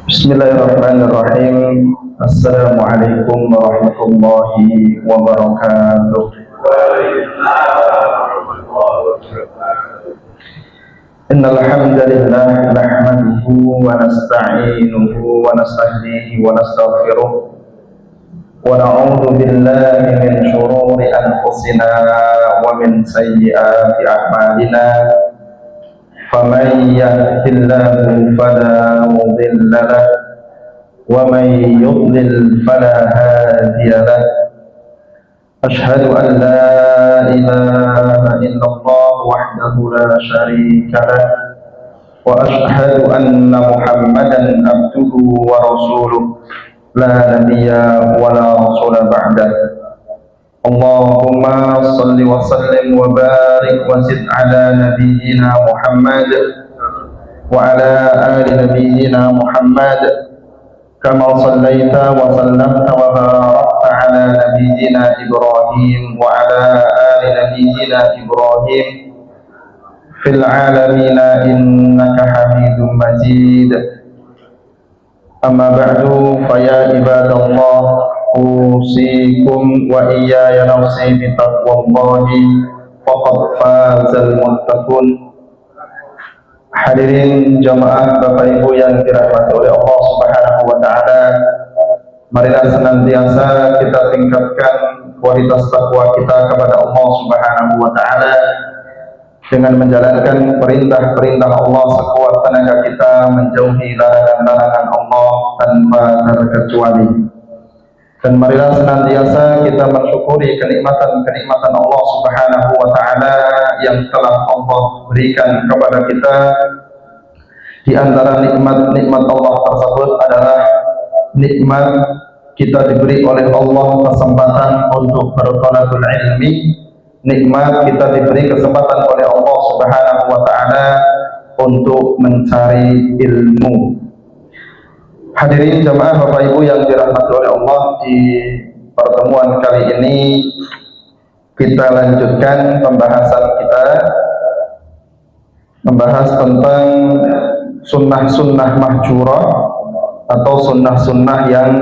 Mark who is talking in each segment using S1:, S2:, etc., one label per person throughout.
S1: Bismillahirrahmanirrahim. Assalamualaikum warahmatullahi wabarakatuh. Innal hamdalillah nahmaduhu wa nasta'inuhu wa nastahdihi wa nastaghfiruh wa na'udzu billahi min shururi anfusina wa min sayyiati a'malina. فمن يهد الله فلا مضل له ومن يضلل فلا هادي له أشهد أن لا إله إلا الله وحده لا شريك له وأشهد أن محمدا عبده ورسوله لا نبي ولا رسول بعده اللهم صل وسلم وبارك وزد على نبينا محمد وعلى آل نبينا محمد كما صليت وسلمت وباركت على نبينا إبراهيم وعلى آل نبينا إبراهيم في العالمين إنك حميد مجيد أما بعد فيا عباد الله أوصيكم وإياي نفسي بتقوى الله فقد فاز المتقون. Hadirin jamaah Bapak Ibu yang dirahmati oleh Allah Subhanahu wa taala, marilah senantiasa kita tingkatkan kualitas takwa kita kepada Allah Subhanahu wa taala dengan menjalankan perintah-perintah Allah sekuat tenaga kita, menjauhi larangan-larangan Allah tanpa terkecuali. Dan marilah senantiasa kita mensyukuri kenikmatan-kenikmatan Allah Subhanahu wa taala yang telah Allah berikan kepada kita. Di antara nikmat-nikmat Allah tersebut adalah nikmat kita diberi oleh Allah kesempatan untuk berthalabul ilmi, nikmat kita diberi kesempatan oleh Allah Subhanahu wa taala untuk mencari ilmu. Hadirin jamaah Bapak Ibu yang dirahmati oleh Allah, di pertemuan kali ini kita lanjutkan pembahasan kita, membahas tentang sunnah-sunnah mahjurah atau sunnah-sunnah yang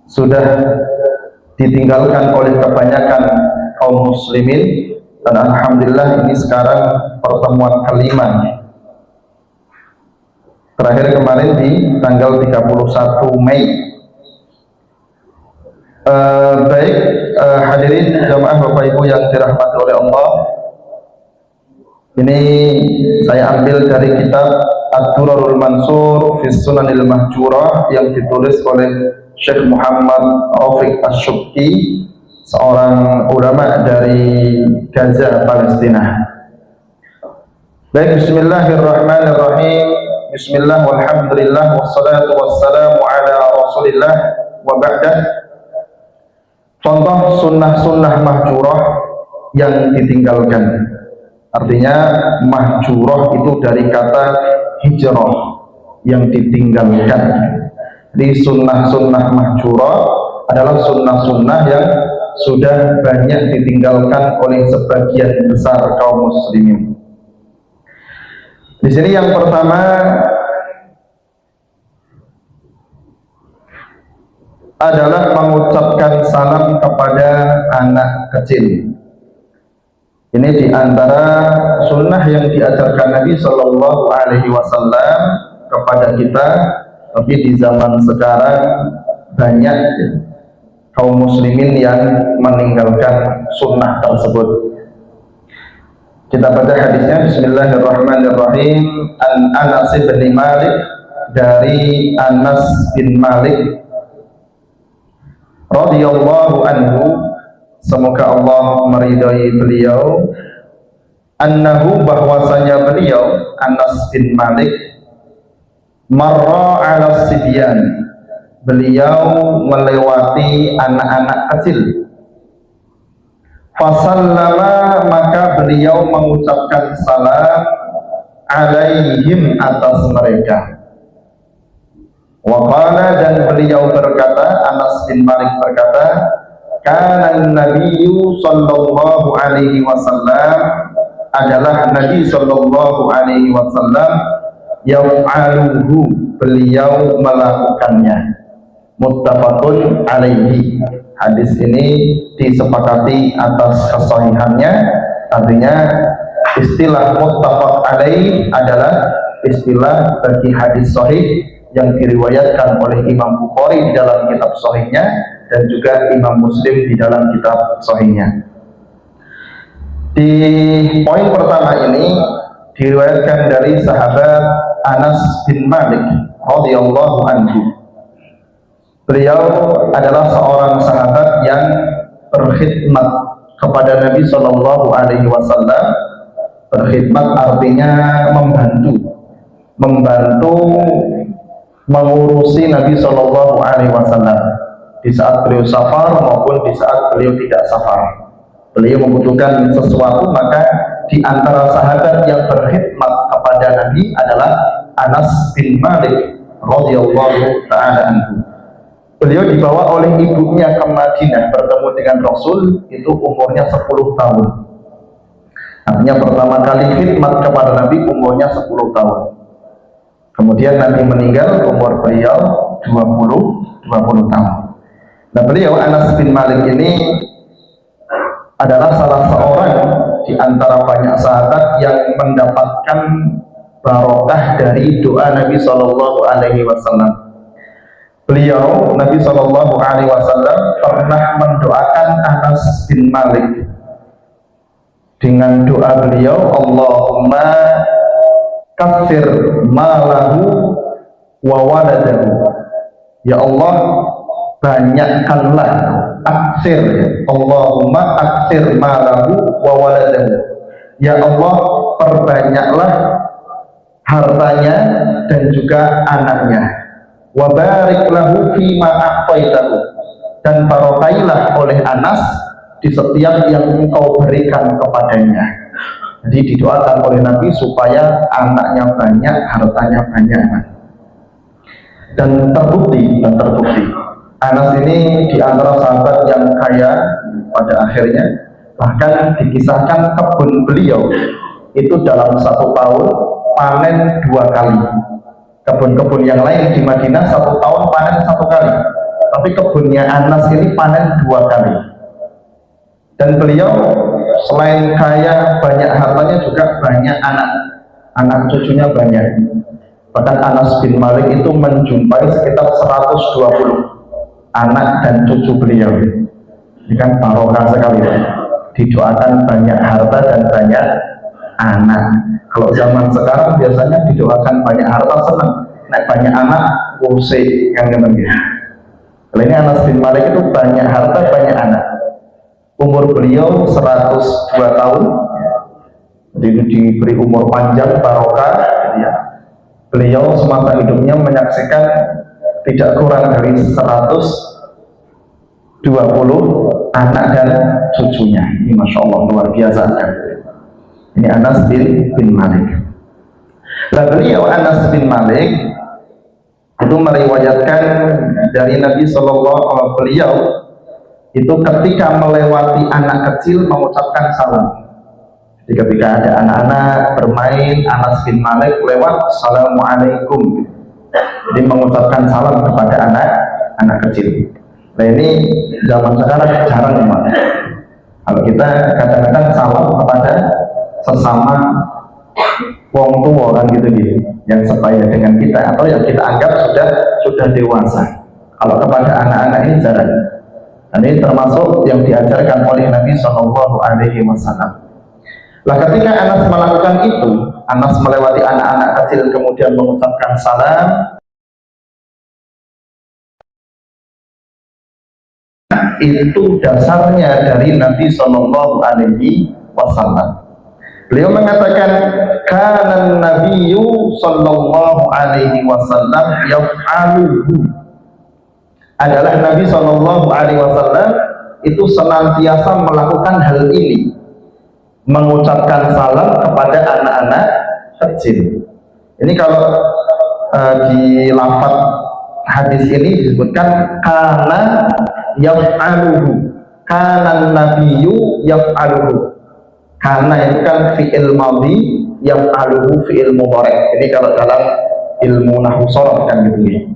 S1: sudah ditinggalkan oleh kebanyakan kaum muslimin, dan alhamdulillah ini sekarang pertemuan kelima. Terakhir kemarin di tanggal 31 Mei. Baik, hadirin jamaah Bapak Ibu yang dirahmati oleh Allah, ini saya ambil dari kitab Ad-Durarul Mansur fi Sunanil Mahjurah yang ditulis oleh Syekh Muhammad Rafiq Asy-Syubki, seorang ulama dari Gaza, Palestina. Baik, bismillahirrahmanirrahim. Bismillah walhamdulillah wassalatu wassalamu ala rasulillah wa ba'dah. Contoh sunnah-sunnah mahjurah yang ditinggalkan. Artinya mahjurah itu dari kata hijrah, yang ditinggalkan. Jadi sunnah-sunnah mahjurah adalah sunnah-sunnah yang sudah banyak ditinggalkan oleh sebagian besar kaum muslimin. Di sini yang pertama adalah mengucapkan salam kepada anak kecil. Ini di antara sunnah yang diajarkan Nabi Shallallahu Alaihi Wasallam kepada kita, tapi di zaman sekarang banyak kaum muslimin yang meninggalkan sunnah tersebut. Kita baca hadisnya. Bismillahirrahmanirrahim. An Anas bin Malik, dari Anas bin Malik radhiyallahu anhu, semoga Allah meridai beliau, annahu, bahwasanya beliau Anas bin Malik, marra ala sibyan, beliau melewati anak-anak kecil. Fasallama, maka beliau mengucapkan salam alaihim atas mereka. Wa qala, dan beliau berkata, Anas bin Malik berkata, kana nabiyyu sallallahu alaihi wasallam, adalah Nabi sallallahu alaihi wasallam, yaf'aluhu, beliau melakukannya. Muttafaqun alaihi, hadis ini disepakati atas kesahihannya. Artinya istilah muttafaq alaih adalah istilah bagi hadis sahih yang diriwayatkan oleh Imam Bukhari di dalam kitab sahihnya dan juga Imam Muslim di dalam kitab sahihnya. Di poin pertama ini diriwayatkan dari sahabat Anas bin Malik radhiyallahu anhu. Beliau adalah seorang sahabat yang berkhidmat kepada Nabi Shallallahu Alaihi Wasallam. Berkhidmat artinya membantu mengurusi Nabi Shallallahu Alaihi Wasallam di saat beliau safar maupun di saat beliau tidak safar. Beliau membutuhkan sesuatu, maka di antara sahabat yang berkhidmat kepada Nabi adalah Anas bin Malik radhiyallahu taala anhu. Beliau dibawa oleh ibunya ke Madinah bertemu dengan Rasul, itu umurnya 10 tahun. Artinya pertama kali khidmat kepada Nabi umurnya 10 tahun. Kemudian Nabi meninggal, umur beliau 20 tahun. Nah, beliau Anas bin Malik ini adalah salah seorang di antara banyak sahabat yang mendapatkan barokah dari doa Nabi Shallallahu Alaihi Wasallam. Beliau, Nabi Shallallahu Alaihi Wasallam, pernah mendoakan Anas bin Malik dengan doa beliau, Allahumma kafir malahu wa waladahu. Ya Allah, banyakkanlah, aksir, Allahumma aksir malahu wa waladahu. Ya Allah, perbanyaklah hartanya dan juga anaknya. Wa barik lahu fima a'taitahu, dan barokailah oleh Anas di setiap yang engkau berikan kepadanya. Jadi didoakan oleh Nabi supaya anaknya banyak, hartanya banyak. Dan terbukti Anas ini di antara sahabat yang kaya pada akhirnya. Bahkan dikisahkan kebun beliau itu dalam 1 tahun panen 2 kali. Kebun-kebun yang lain di Madinah 1 tahun panen 1 kali, tapi kebunnya Anas ini panen 2 kali. Dan beliau selain kaya banyak hartanya juga banyak anak cucunya banyak. Bahkan Anas bin Malik itu menjumpai sekitar 120 anak dan cucu beliau. Ini kan barokah sekali, didoakan banyak harta dan banyak anak. Kalau zaman sekarang biasanya didoakan banyak harta senang, naik banyak anak usik yang namanya. Kalau ini Anas bin Malik itu banyak harta banyak anak. Umur beliau 102 tahun, jadi diberi umur panjang barokah. Ya. Beliau semasa hidupnya menyaksikan tidak kurang dari 120 anak dan cucunya. Ini Masya Allah luar biasa kan? Ini Anas bin Malik. Nah, beliau Anas bin Malik itu meriwayatkan dari Nabi Sallallahu beliau itu ketika melewati anak kecil mengucapkan salam. Jadi ketika ada anak-anak bermain, Anas bin Malik lewat, Assalamualaikum. Jadi mengucapkan salam kepada anak kecil. Nah, ini zaman sekarang jarang memang. Kalau kita kadang-kadang salam kepada sesama wong tua kan gitu, yang sebaya dengan kita atau yang kita anggap sudah dewasa. Kalau kepada anak-anak ini jarang. Dan ini termasuk yang diajarkan oleh Nabi Shallallahu Alaihi Wasallam. Nah, ketika Anas melakukan itu, Anas melewati anak-anak kecil kemudian mengucapkan salam, itu dasarnya dari Nabi Shallallahu Alaihi Wasallam. Beliau mengatakan, kana nabiyyu sallallahu alaihi wasallam yaf'aluhu. Adalah Nabi sallallahu alaihi wasallam itu senantiasa melakukan hal ini, mengucapkan salam kepada anak-anak kecil. Ini kalau di lafaz hadis ini disebutkan kana yaf'aluhu, kana nabiyyu yaf'aluhu. Kana itu kan fi'il madhi, yaf'aluhu fi'il mudhari'. Ini kalau dalam ilmu nahwu sharaf kan gitu.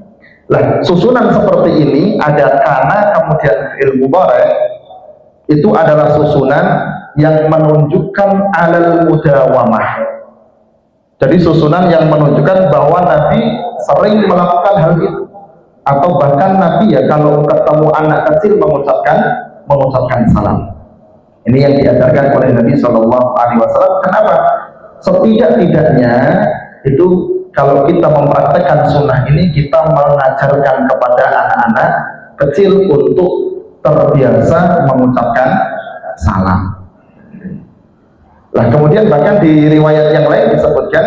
S1: Lah, susunan seperti ini ada kana kemudian fi'il mudhari', itu adalah susunan yang menunjukkan alal mudawamah. Jadi susunan yang menunjukkan bahwa Nabi sering melakukan hal itu, atau bahkan Nabi ya kalau ketemu anak kecil mengucapkan salam. Ini yang diajarkan oleh Nabi Shallallahu Alaihi Wasallam. Kenapa? Setidak-tidaknya itu kalau kita mempraktekkan sunnah ini, kita mengajarkan kepada anak-anak kecil untuk terbiasa mengucapkan salam. Nah, kemudian bahkan di riwayat yang lain disebutkan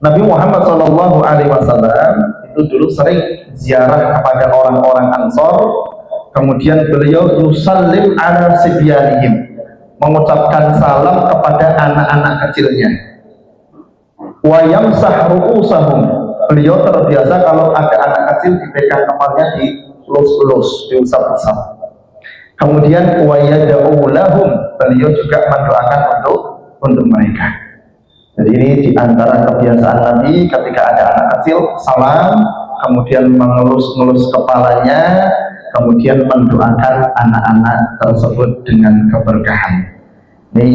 S1: Nabi Muhammad SAW itu dulu sering ziarah kepada orang-orang Ansor, kemudian beliau yusallim ala sibyanihim, mengucapkan salam kepada anak-anak kecilnya. Wa yamsah ru'usahum, beliau terbiasa kalau ada anak kecil dipegang kepalanya, dilus-lus, diusap-usap. Kemudian wa yad'u lahum, beliau juga mendoakan untuk mereka. Jadi ini diantara kebiasaan Nabi ketika ada anak kecil salam, kemudian mengelus-ngelus kepalanya, kemudian mendoakan anak-anak tersebut dengan keberkahan. Ini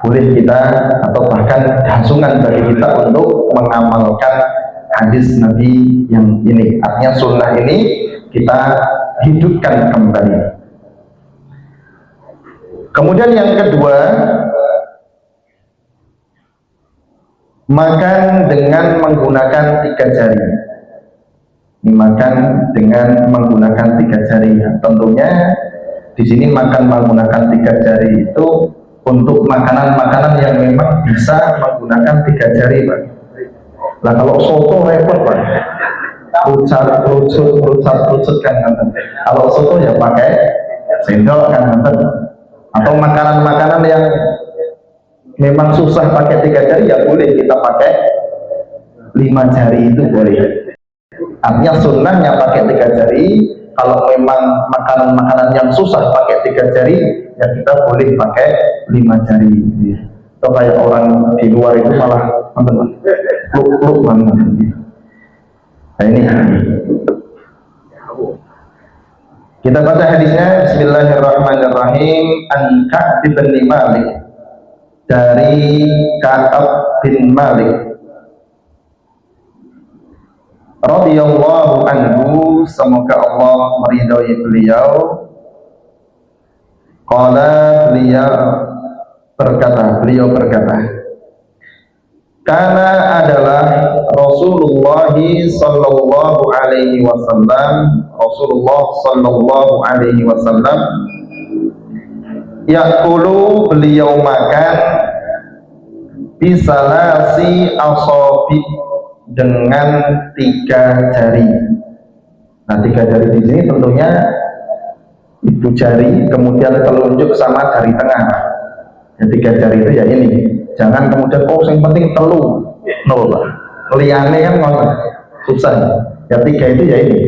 S1: boleh kita atau bahkan hasungan bagi kita untuk mengamalkan hadis Nabi yang ini. Artinya sunnah ini kita hidupkan kembali. Kemudian yang kedua, makan dengan menggunakan 3 jari. Makan dengan menggunakan 3 jari. Tentunya di sini makan menggunakan 3 jari itu untuk makanan-makanan yang memang bisa menggunakan 3 jari, Pak. Lah kalau soto repot, Pak. Rucut kan. Kalau soto ya pakai sendok kan. Atau makanan-makanan yang memang susah pakai 3 jari ya boleh kita pakai 5 jari, itu boleh. Artinya sunnahnya pakai 3 jari. Kalau memang makanan-makanan yang susah pakai 3 jari ya kita boleh pakai 5 jari. Atau kayak orang di luar itu malah peluk-peluk banget. Nah ini kita baca hadisnya. Bismillahirrahmanirrahim. An Ka'b bin Malik, dari Ka'ab bin Malik radhiyallahu anhu, semoga Allah meridhai beliau. Qala, beliau berkata, karena adalah Rasulullah sallallahu alaihi wasallam, yaqulu, beliau makan bisalasi asabi, dengan 3 jari. Nah, 3 jari di sini tentunya itu jari, kemudian telunjuk sama jari tengah. Ya, 3 jari itu ya ini. Jangan kemudian yang penting telu, nol, liane kan susah. Ya 3 itu ya ini,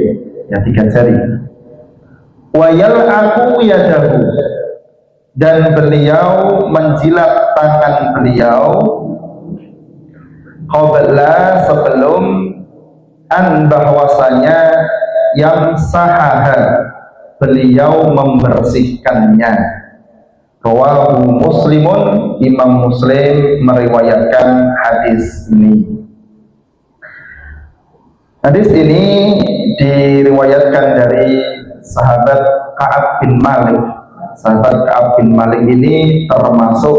S1: ya 3 jari. Wayal aku yadahu, dan beliau menjilat tangan beliau qabla, sebelum an, bahwasanya yang sahaha, beliau membersihkannya. Rawahu Muslimun, Imam Muslim meriwayatkan hadis ini. Hadis ini diriwayatkan dari sahabat Ka'ab bin Malik. Sahabat Ka'ab bin Malik ini termasuk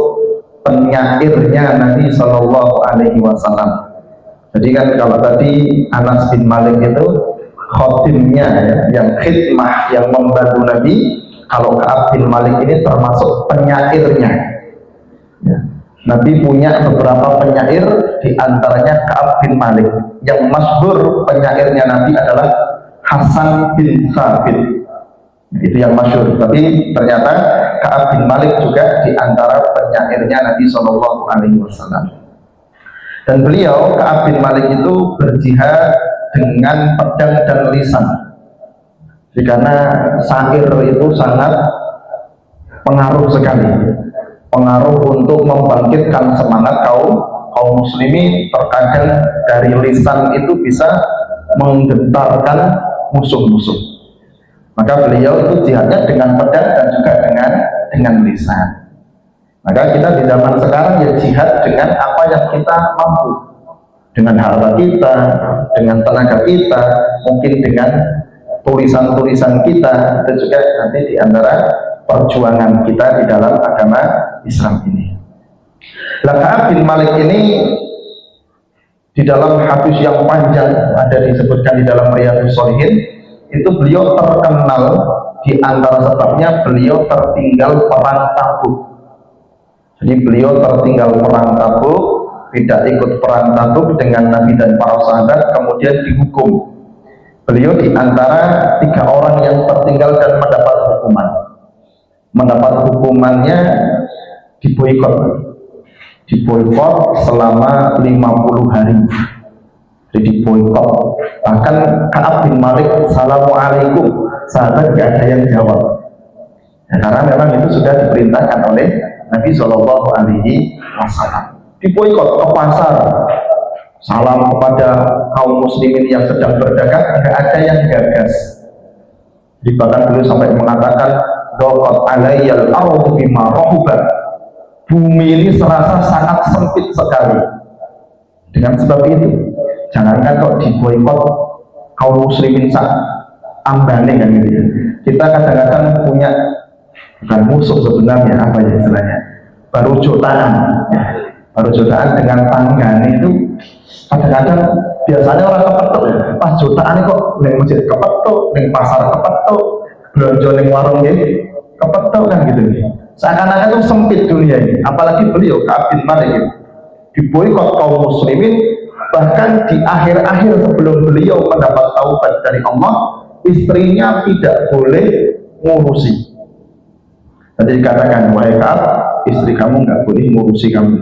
S1: penyairnya Nabi Shallallahu Alaihi Wasallam. Jadi kan kalau tadi Anas bin Malik itu khotimnya ya, yang khidmah, yang membantu Nabi. Kalau Ka'ab bin Malik ini termasuk penyairnya ya. Nabi punya beberapa penyair, diantaranya Ka'ab bin Malik. Yang masyhur penyairnya Nabi adalah Hasan bin Thabit, itu yang masyhur. Tapi ternyata Ka'ab bin Malik juga diantara penyairnya Nabi Shallallahu Alaihi Wasallam. Dan beliau Ka'ab bin Malik itu berjihad dengan pedang dan lisan. Jadi karena syair itu sangat pengaruh sekali, pengaruh untuk membangkitkan semangat kaum muslimin. Terkadang dari lisan itu bisa menggentarkan musuh-musuh. Maka beliau itu jihadnya dengan pedang dan juga dengan lisan. Maka kita di zaman sekarang ya jihad dengan apa yang kita mampu, dengan harta kita, dengan tenaga kita, mungkin dengan tulisan-tulisan kita. Itu juga nanti di antara perjuangan kita di dalam agama Islam ini. Ka'ab bin Malik ini di dalam hadis yang panjang ada disebutkan di dalam Riyadhus Shalihin, itu beliau terkenal di antara sebabnya beliau tertinggal perang Tabuk. Jadi beliau tertinggal perang Tabuk, tidak ikut perang Tabuk dengan Nabi dan para sahabat, kemudian dihukum. Beliau di antara 3 orang yang tertinggal dan mendapat hukuman. Mendapat hukumannya diboikot selama 50 hari. Jadi boikot. Bahkan Ka'ab bin Malik, Assalamualaikum, sahabat gak ada yang jawab. Ya, karena memang itu sudah diperintahkan oleh Nabi Shallallahu Alaihi Wasallam. Diboikot ke pasar, salam kepada kaum muslimin yang sedang berdagang, gak ada yang gagas. Jadi bahkan beliau sampai mengatakan, "Daqat alayyal ardu bima rahubat." Bumi ini serasa sangat sempit sekali. Dengan sebab itu, jangankan kok diboikot kaum muslimin sak ambane kan gitu ya. Kita kadang-kadang punya bukan musuh sebenarnya, apa ya istilahnya, baru jotaan ya. Baru jotaan dengan tanggane itu kadang-kadang biasanya orang kepethuk ya. Pas jotaan kok ning masjid kepethuk, ning pasar kepethuk, belanja ning warung nggih kepethuk kan gitu. Seakan-akan itu sempit dunia ini. Apalagi beliau Ka'ab bin Malik diboikot kaum muslimin. Bahkan di akhir-akhir sebelum beliau mendapat taubat dari Allah, istrinya tidak boleh ngurusi. Jadi dikatakan, wahai Ka'ab, istri kamu nggak boleh ngurusi kamu.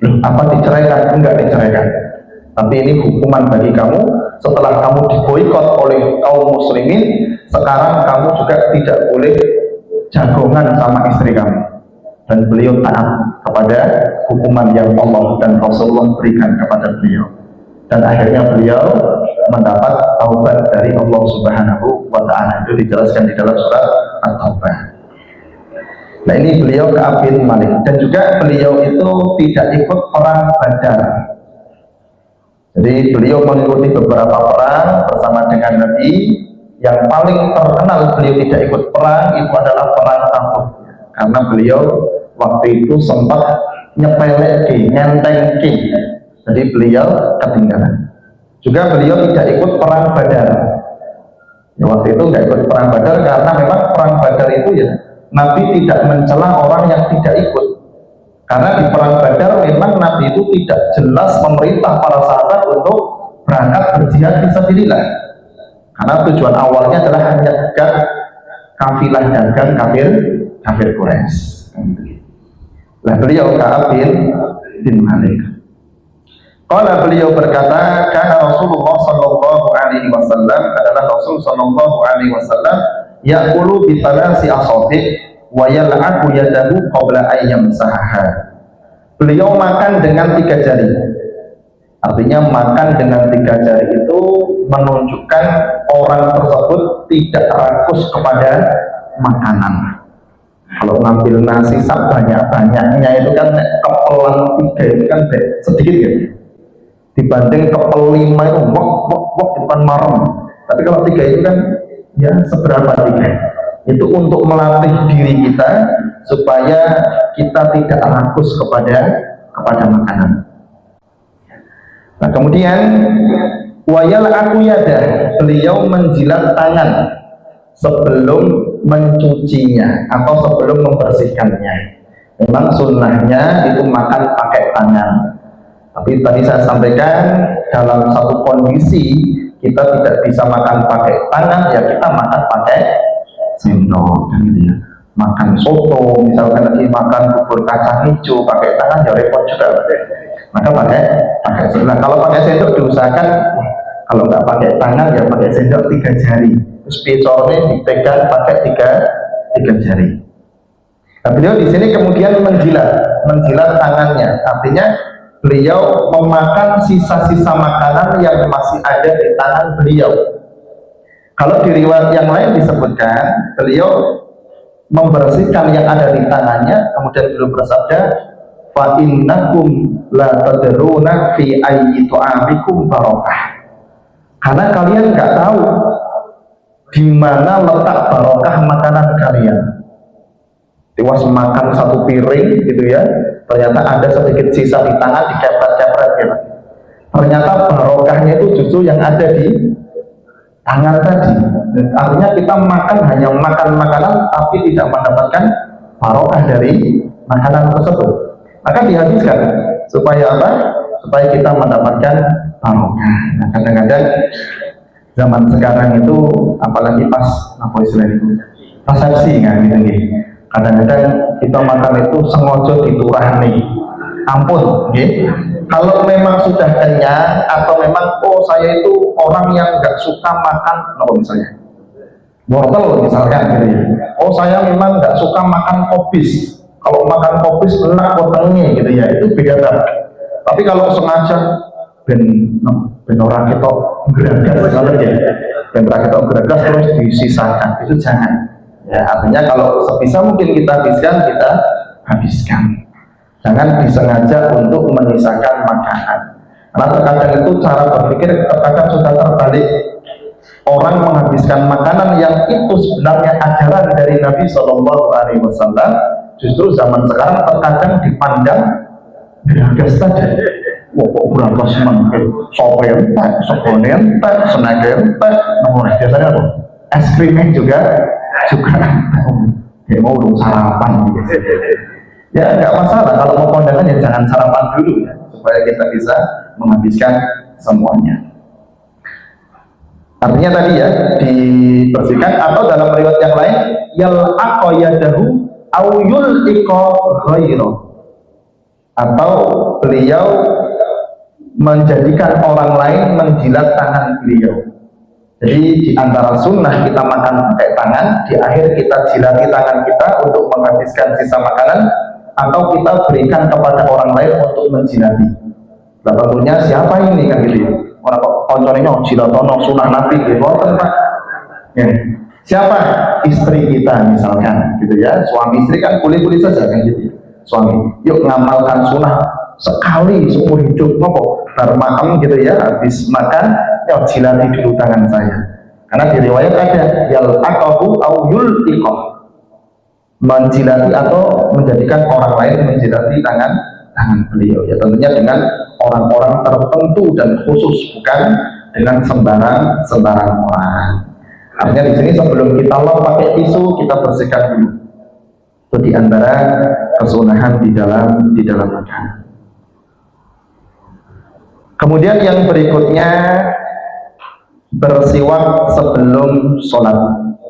S1: Loh, apa diceraikan? Enggak diceraikan. Tapi ini hukuman bagi kamu. Setelah kamu diboikot oleh kaum muslimin, sekarang kamu juga tidak boleh jagongan sama istri kamu. Dan beliau taat kepada hukuman yang Allah dan Rasulullah berikan kepada beliau. Dan akhirnya beliau mendapat taubat dari Allah Subhanahu wa Ta'ala. Itu dijelaskan di dalam surat At-Taubah. Nah, ini beliau Ka'ab bin Malik. Dan juga beliau itu tidak ikut perang Badar. Jadi beliau mengikuti beberapa perang bersama dengan Nabi. Yang paling terkenal beliau tidak ikut perang itu adalah perang Tabuk. Karena beliau waktu itu sempat nyepeleki, nyentengki. Jadi beliau ketinggalan. Juga beliau tidak ikut perang Badar. Ya, waktu itu tidak ikut perang Badar karena memang perang Badar itu ya Nabi tidak mencela orang yang tidak ikut. Karena di perang Badar memang Nabi itu tidak jelas memerintah para sahabat untuk berangkat berjihad fisabilillah. Karena tujuan awalnya adalah menyegah kafilah dagang kafir Quraisy. Nah, beliau Ka'ab bin Malik. Kalau beliau berkata, karena Rasulullah Shallallahu Alaihi Wasallam adalah Rasul Shallallahu Alaihi Wasallam ya'kulu bi thalasi asabi' wa yal'abu yadahu qabla ayyam sahaha. Beliau makan dengan 3 jari. Artinya makan dengan 3 jari itu menunjukkan orang tersebut tidak rakus kepada makanan. Kalau ngambil nasi sak banyak-banyaknya itu kan kepelan 3 itu kan sedikit ya. Dibanding kepel 5 itu wok depan marem. Tapi kalau 3 itu kan ya seberapa 3. Itu untuk melatih diri kita supaya kita tidak rakus kepada makanan. Nah, kemudian wayal aku yada, beliau menjilat tangan sebelum mencucinya atau sebelum membersihkannya. Memang sunnahnya itu makan pakai tangan. Tapi tadi saya sampaikan dalam satu kondisi kita tidak bisa makan pakai tangan, ya kita makan pakai sendok kan gitu ya. Makan soto misalkan lagi makan bubur kacang hijau pakai tangan ya repot juga. maka pakai sendok. Nah, kalau pakai sendok diusahakan kalau nggak pakai tangan ya pakai sendok 3 jari. Terus picornya dipegang pakai tiga jari. Nah, beliau di sini kemudian menjilat tangannya. Artinya beliau memakan sisa-sisa makanan yang masih ada di tangan beliau. Kalau di riwayat yang lain disebutkan beliau membersihkan yang ada di tangannya, kemudian beliau bersabda, fa innakum la tadruna fi ayyi tu'amikum barakah. Karena kalian nggak tahu di mana letak barokah makanan kalian. Tiwas makan 1 piring gitu ya, ternyata ada sedikit sisa di tangan, dikepret-kepret gitu. Ternyata barokahnya itu justru yang ada di tangan tadi. Artinya kita makan hanya makan makanan tapi tidak mendapatkan barokah dari makanan tersebut. Maka dihabiskan supaya apa? Supaya kita mendapatkan barokah. Nah, kadang-kadang zaman sekarang itu apalagi pas apa istilahnya itu resepsi kan gitu. Kadang-kadang kita makan itu sengaja diturahni. Ampun, gitu. Kalau memang sudah kenyang atau memang saya itu orang yang nggak suka makan, misalnya wortel misalkan gitu ya. Saya memang nggak suka makan kopis. Kalau makan kopis enak wetenge gitu ya, itu beda banget. Tapi kalau sengaja ben orang kita geragas kalau ya, ben orang kita geragas terus disisakan, itu jangan. Ya, artinya kalau sebisa mungkin kita habiskan. Jangan disengaja untuk menyisakan makanan. Karena terkadang itu cara berpikir terkadang sudah terbalik. Orang menghabiskan makanan yang itu sebenarnya ajaran dari Nabi Shallallahu Alaihi Wasallam, justru zaman sekarang terkadang dipandang geragas saja. Wah, kok geragas mangke? Sopo entek, sogone entek, senage entek. Biasanya apa? Es krimnya juga ya mau dong sarapan gitu. Ya nggak masalah, kalau mau kondangan ya jangan sarapan dulu ya, supaya kita bisa menghabiskan semuanya. Artinya tadi ya dibersihkan, atau dalam riwayat yang lain yal'aqa yadahu aw yul'iqa ghairahu, atau beliau menjadikan orang lain menjilat tangan beliau. Jadi di antara sunnah kita makan pakai tangan, di akhir kita jilati tangan kita untuk menghabiskan sisa makanan, atau kita berikan kepada orang lain untuk menjilati. Nah, tentunya siapa ini kan gitu ya? Orang kok konconnya jilatono sunnah Nabi gitu, ya. Siapa? Istri kita misalkan, gitu ya. Suami istri kan boleh-boleh saja kan gitu. Suami, yuk ngamalkan sunnah sekali seumur hidup, ngopo barmaem gitu ya, habis makan ya jilati dulu tangan saya. Karena di riwayat ada yal'aqahu aw yul'iqah, menjilati atau menjadikan orang lain menjilati tangan beliau, ya tentunya dengan orang-orang tertentu dan khusus, bukan dengan sembarang orang. Artinya di sini sebelum kita lap pakai tisu, kita bersihkan dulu. Itu di antara kesunahan di dalam makanan. Kemudian yang berikutnya bersiwak sebelum sholat.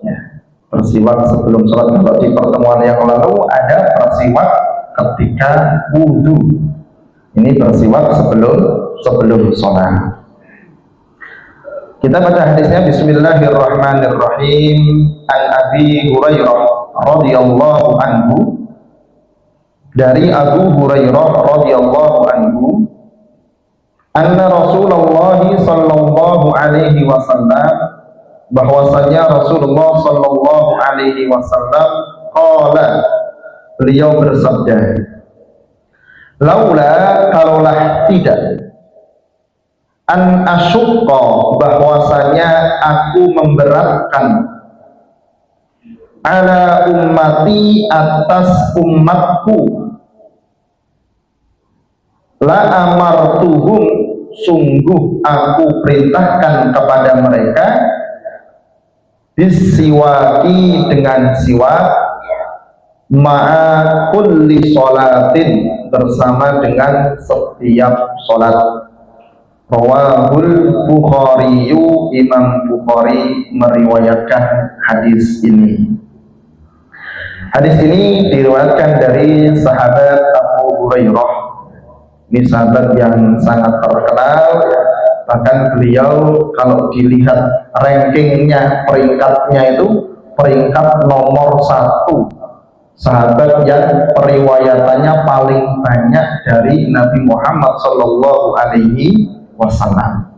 S1: Ya, bersiwak sebelum sholat. Kalau di pertemuan yang lalu ada bersiwak ketika wudhu. Ini bersiwak sebelum sholat. Kita baca hadisnya. Bismillahirrahmanirrahim. An Abi Hurairah radhiyallahu anhu, dari Abu Hurairah radhiyallahu anhu, anna Rasulullah sallallahu alaihi wasallam, bahwasanya Rasulullah sallallahu alaihi wasallam qala, beliau bersabda, laula, kalaulah tidak, an asyukka, bahwasanya aku memberatkan, ala ummati, atas umatku, la amartuhum, sungguh aku perintahkan kepada mereka, bisiwaki, dengan siwak, ma'a kulli sholatin, bersama dengan setiap sholat. Rawahul Bukhariyu, Imam Bukhari meriwayatkan hadis ini. Hadis ini diriwayatkan dari sahabat Abu Hurairah Ini sahabat yang sangat terkenal, bahkan beliau kalau dilihat rankingnya, peringkatnya itu peringkat nomor 1 sahabat yang periwayatannya paling banyak dari Nabi Muhammad Sallallahu Alaihi Wasallam.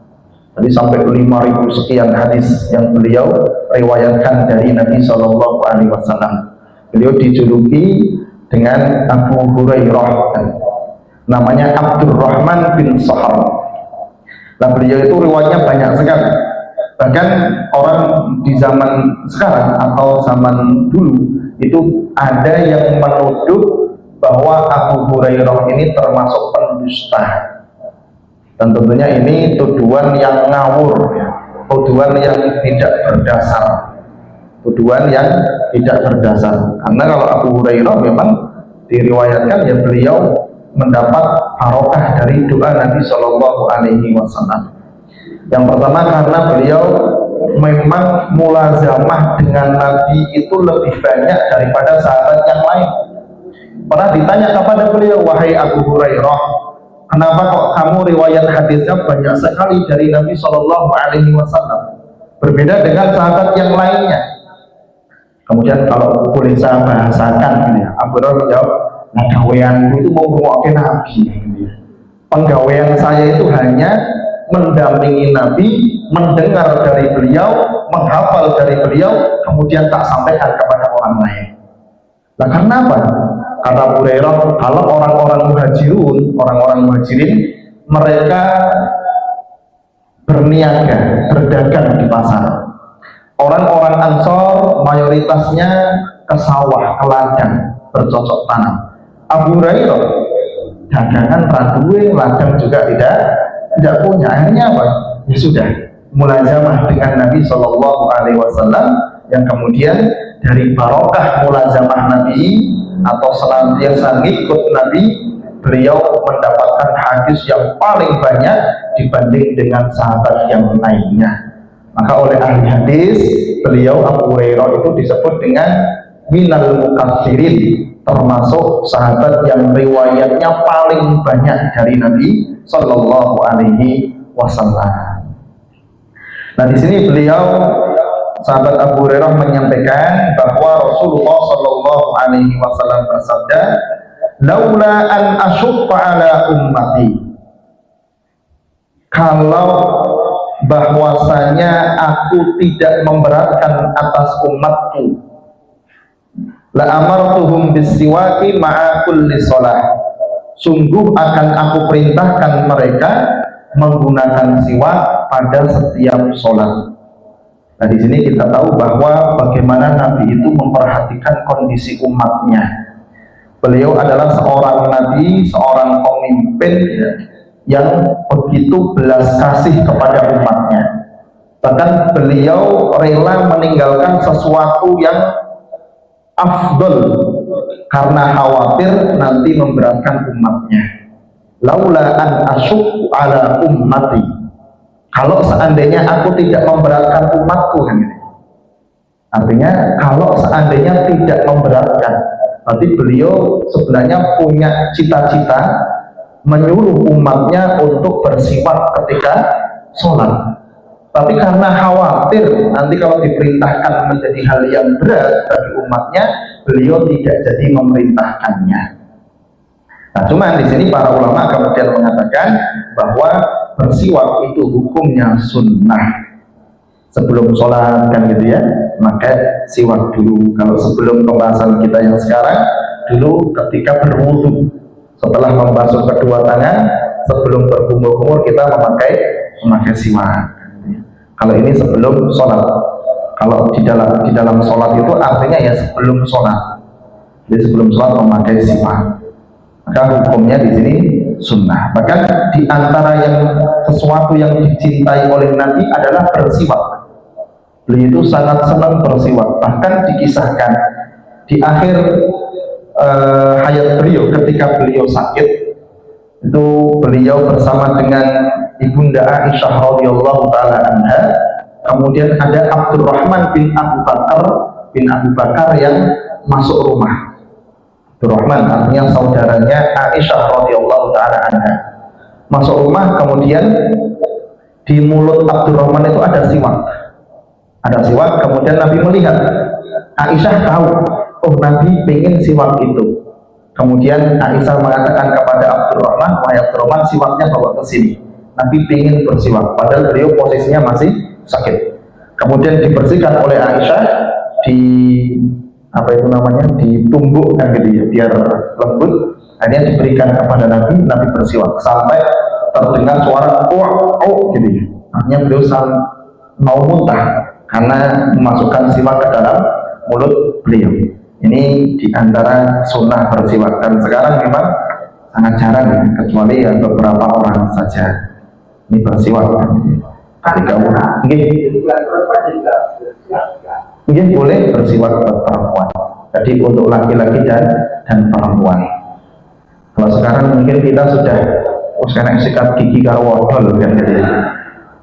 S1: Jadi sampai 5.000 sekian hadis yang beliau riwayatkan dari Nabi Sallallahu Alaihi Wasallam. Beliau dijuluki dengan Abu Hurairah, namanya Abdurrahman bin Sahar. Nah, beliau itu riwayatnya banyak sekali. Bahkan orang di zaman sekarang atau zaman dulu itu ada yang menuduh bahwa Abu Hurairah ini termasuk pendusta. Dan tentunya ini tuduhan yang ngawur, tuduhan yang tidak berdasar, tuduhan yang tidak berdasar. Karena kalau Abu Hurairah memang diriwayatkan ya beliau mendapat barokah dari doa Nabi Shallallahu Alaihi Wasallam. Yang pertama karena beliau memang mulazamah dengan Nabi itu lebih banyak daripada sahabat yang lain. Pernah ditanya kepada beliau, wahai Abu Hurairah, kenapa kok kamu riwayat hadisnya banyak sekali dari Nabi Shallallahu Alaihi Wasallam, berbeda dengan sahabat yang lainnya? Kemudian kalau boleh saya bahasakan, Abu Hurairah menjawab, nah gaweanku itu mau menguatkan Nabi. Penggawaian saya itu hanya mendampingi Nabi, mendengar dari beliau, menghafal dari beliau, kemudian tak sampaikan kepada orang lain. Nah karena apa? Kata Abu Hurairah, kalau orang-orang muhajirun, orang-orang muhajirin, mereka berniaga, berdagang di pasar. Orang-orang Ansor mayoritasnya ke sawah, ke ladang, bercocok tanam. Abu Hurairah dagangan raduwe, ladang juga tidak punya. Akhirnya apa? Ya sudah, mulazamah dengan Nabi Shallallahu Alaihi Wasallam, yang kemudian dari barokah mulazamah Nabi atau senantiasa ngikut Nabi, beliau mendapatkan hadis yang paling banyak dibanding dengan sahabat yang lainnya. Maka oleh ahli hadis, beliau Abu Hurairah itu disebut dengan minal mukatsirin, termasuk sahabat yang riwayatnya paling banyak dari Nabi Sallallahu Alaihi Wasallam. Nah di sini beliau, sahabat Abu Hurairah, menyampaikan bahwa Rasulullah Sallallahu Alaihi Wasallam bersabda, "Laula an asyqa ala ummati." Kalau bahwasanya aku tidak memberatkan atas umatku, la amartuhum bisiwaki ma'a kulli shalah, sungguh akan aku perintahkan mereka menggunakan siwak pada setiap sholat. Nah di sini kita tahu bahwa bagaimana Nabi itu memperhatikan kondisi umatnya. Beliau adalah seorang Nabi, seorang pemimpin yang begitu belas kasih kepada umatnya. Bahkan beliau rela meninggalkan sesuatu yang afdol karena khawatir nanti memberatkan umatnya. Laula an asyuk ala ummati, kalau seandainya aku tidak memberatkan umatku, artinya kalau seandainya tidak memberatkan, berarti beliau sebenarnya punya cita-cita menyuruh umatnya untuk bersiwak ketika sholat. Tapi karena khawatir nanti kalau diperintahkan menjadi hal yang berat bagi umatnya, beliau tidak jadi memerintahkannya. Nah, cuma di sini para ulama kemudian mengatakan bahwa bersiwak itu hukumnya sunnah. Sebelum sholat kan gitu ya, maka siwak dulu. Kalau sebelum pembahasan kita yang sekarang, dulu ketika berwudu, setelah membasuh kedua tangan, sebelum berkumur-kumur kita memakai siwak. Kalau ini sebelum sholat. Kalau di dalam sholat itu artinya ya sebelum sholat. Jadi sebelum sholat memakai siwak. Maka hukumnya di sini sunnah. Bahkan di antara yang sesuatu yang dicintai oleh Nabi adalah bersiwak. Beliau itu sangat senang bersiwak. Bahkan dikisahkan di akhir hayat beliau, ketika beliau sakit, itu beliau bersama dengan ibunda Aisyah radhiyallahu taala anha. Kemudian ada Abdurrahman bin Abu Bakar yang masuk rumah. Abdurrahman, artinya saudaranya Aisyah radhiyallahu taala anha. Masuk rumah, kemudian di mulut Abdurrahman itu ada siwak. Ada siwak, kemudian Nabi melihat. Aisyah tahu, oh Nabi pengen siwak itu. Kemudian Aisyah mengatakan kepada Abdurrahman, wahai Abdurrahman, siwaknya bawa ke sini. Nabi pengen bersiwak, padahal beliau posisinya masih sakit. Kemudian dibersihkan oleh Aisyah, di apa itu namanya, ditumbukkan gitu ya, biar lembut. Akhirnya diberikan kepada Nabi, Nabi bersiwak sampai terdengar suara oh gitu ya. Artinya beliau mau muntah karena memasukkan siwak ke dalam mulut beliau. Ini diantara sunnah bersiwak, dan sekarang memang sangat jarang ya, kecuali ya beberapa orang saja ini bersiwak. Ketika mungkin boleh bersiwak perempuan. Jadi untuk laki-laki dan perempuan. Kalau sekarang mungkin kita sudah sekarang sikat gigi karo wodol kan gitu.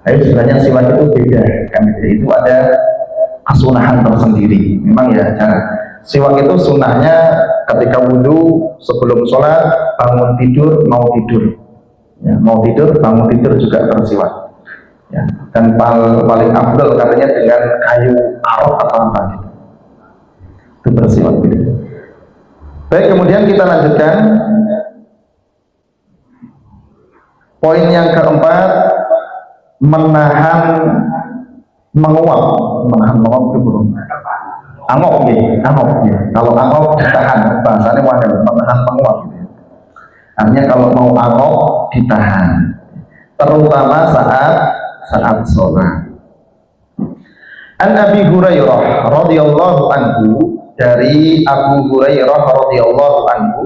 S1: Tapi sebenarnya siwak itu beda kan gitu. Itu ada kesunahan tersendiri. Memang ya jangan. Siwak itu sunnahnya ketika wudhu, sebelum sholat, bangun tidur, mau tidur ya, mau tidur, bangun tidur juga bersiwak ya. Dan paling afdal katanya dengan kayu arok atau apa gitu, itu bersiwak gitu. Baik, kemudian kita lanjutkan poin yang keempat, menahan menguap itu belum angop ya. Kalau angop ditahan, bahasanya wadah, menahan menguap gitu. Artinya kalau mau angop ditahan, terutama saat sholat. An Abi Hurairah radhiyallahu anhu, dari Abu Hurairah radhiyallahu anhu.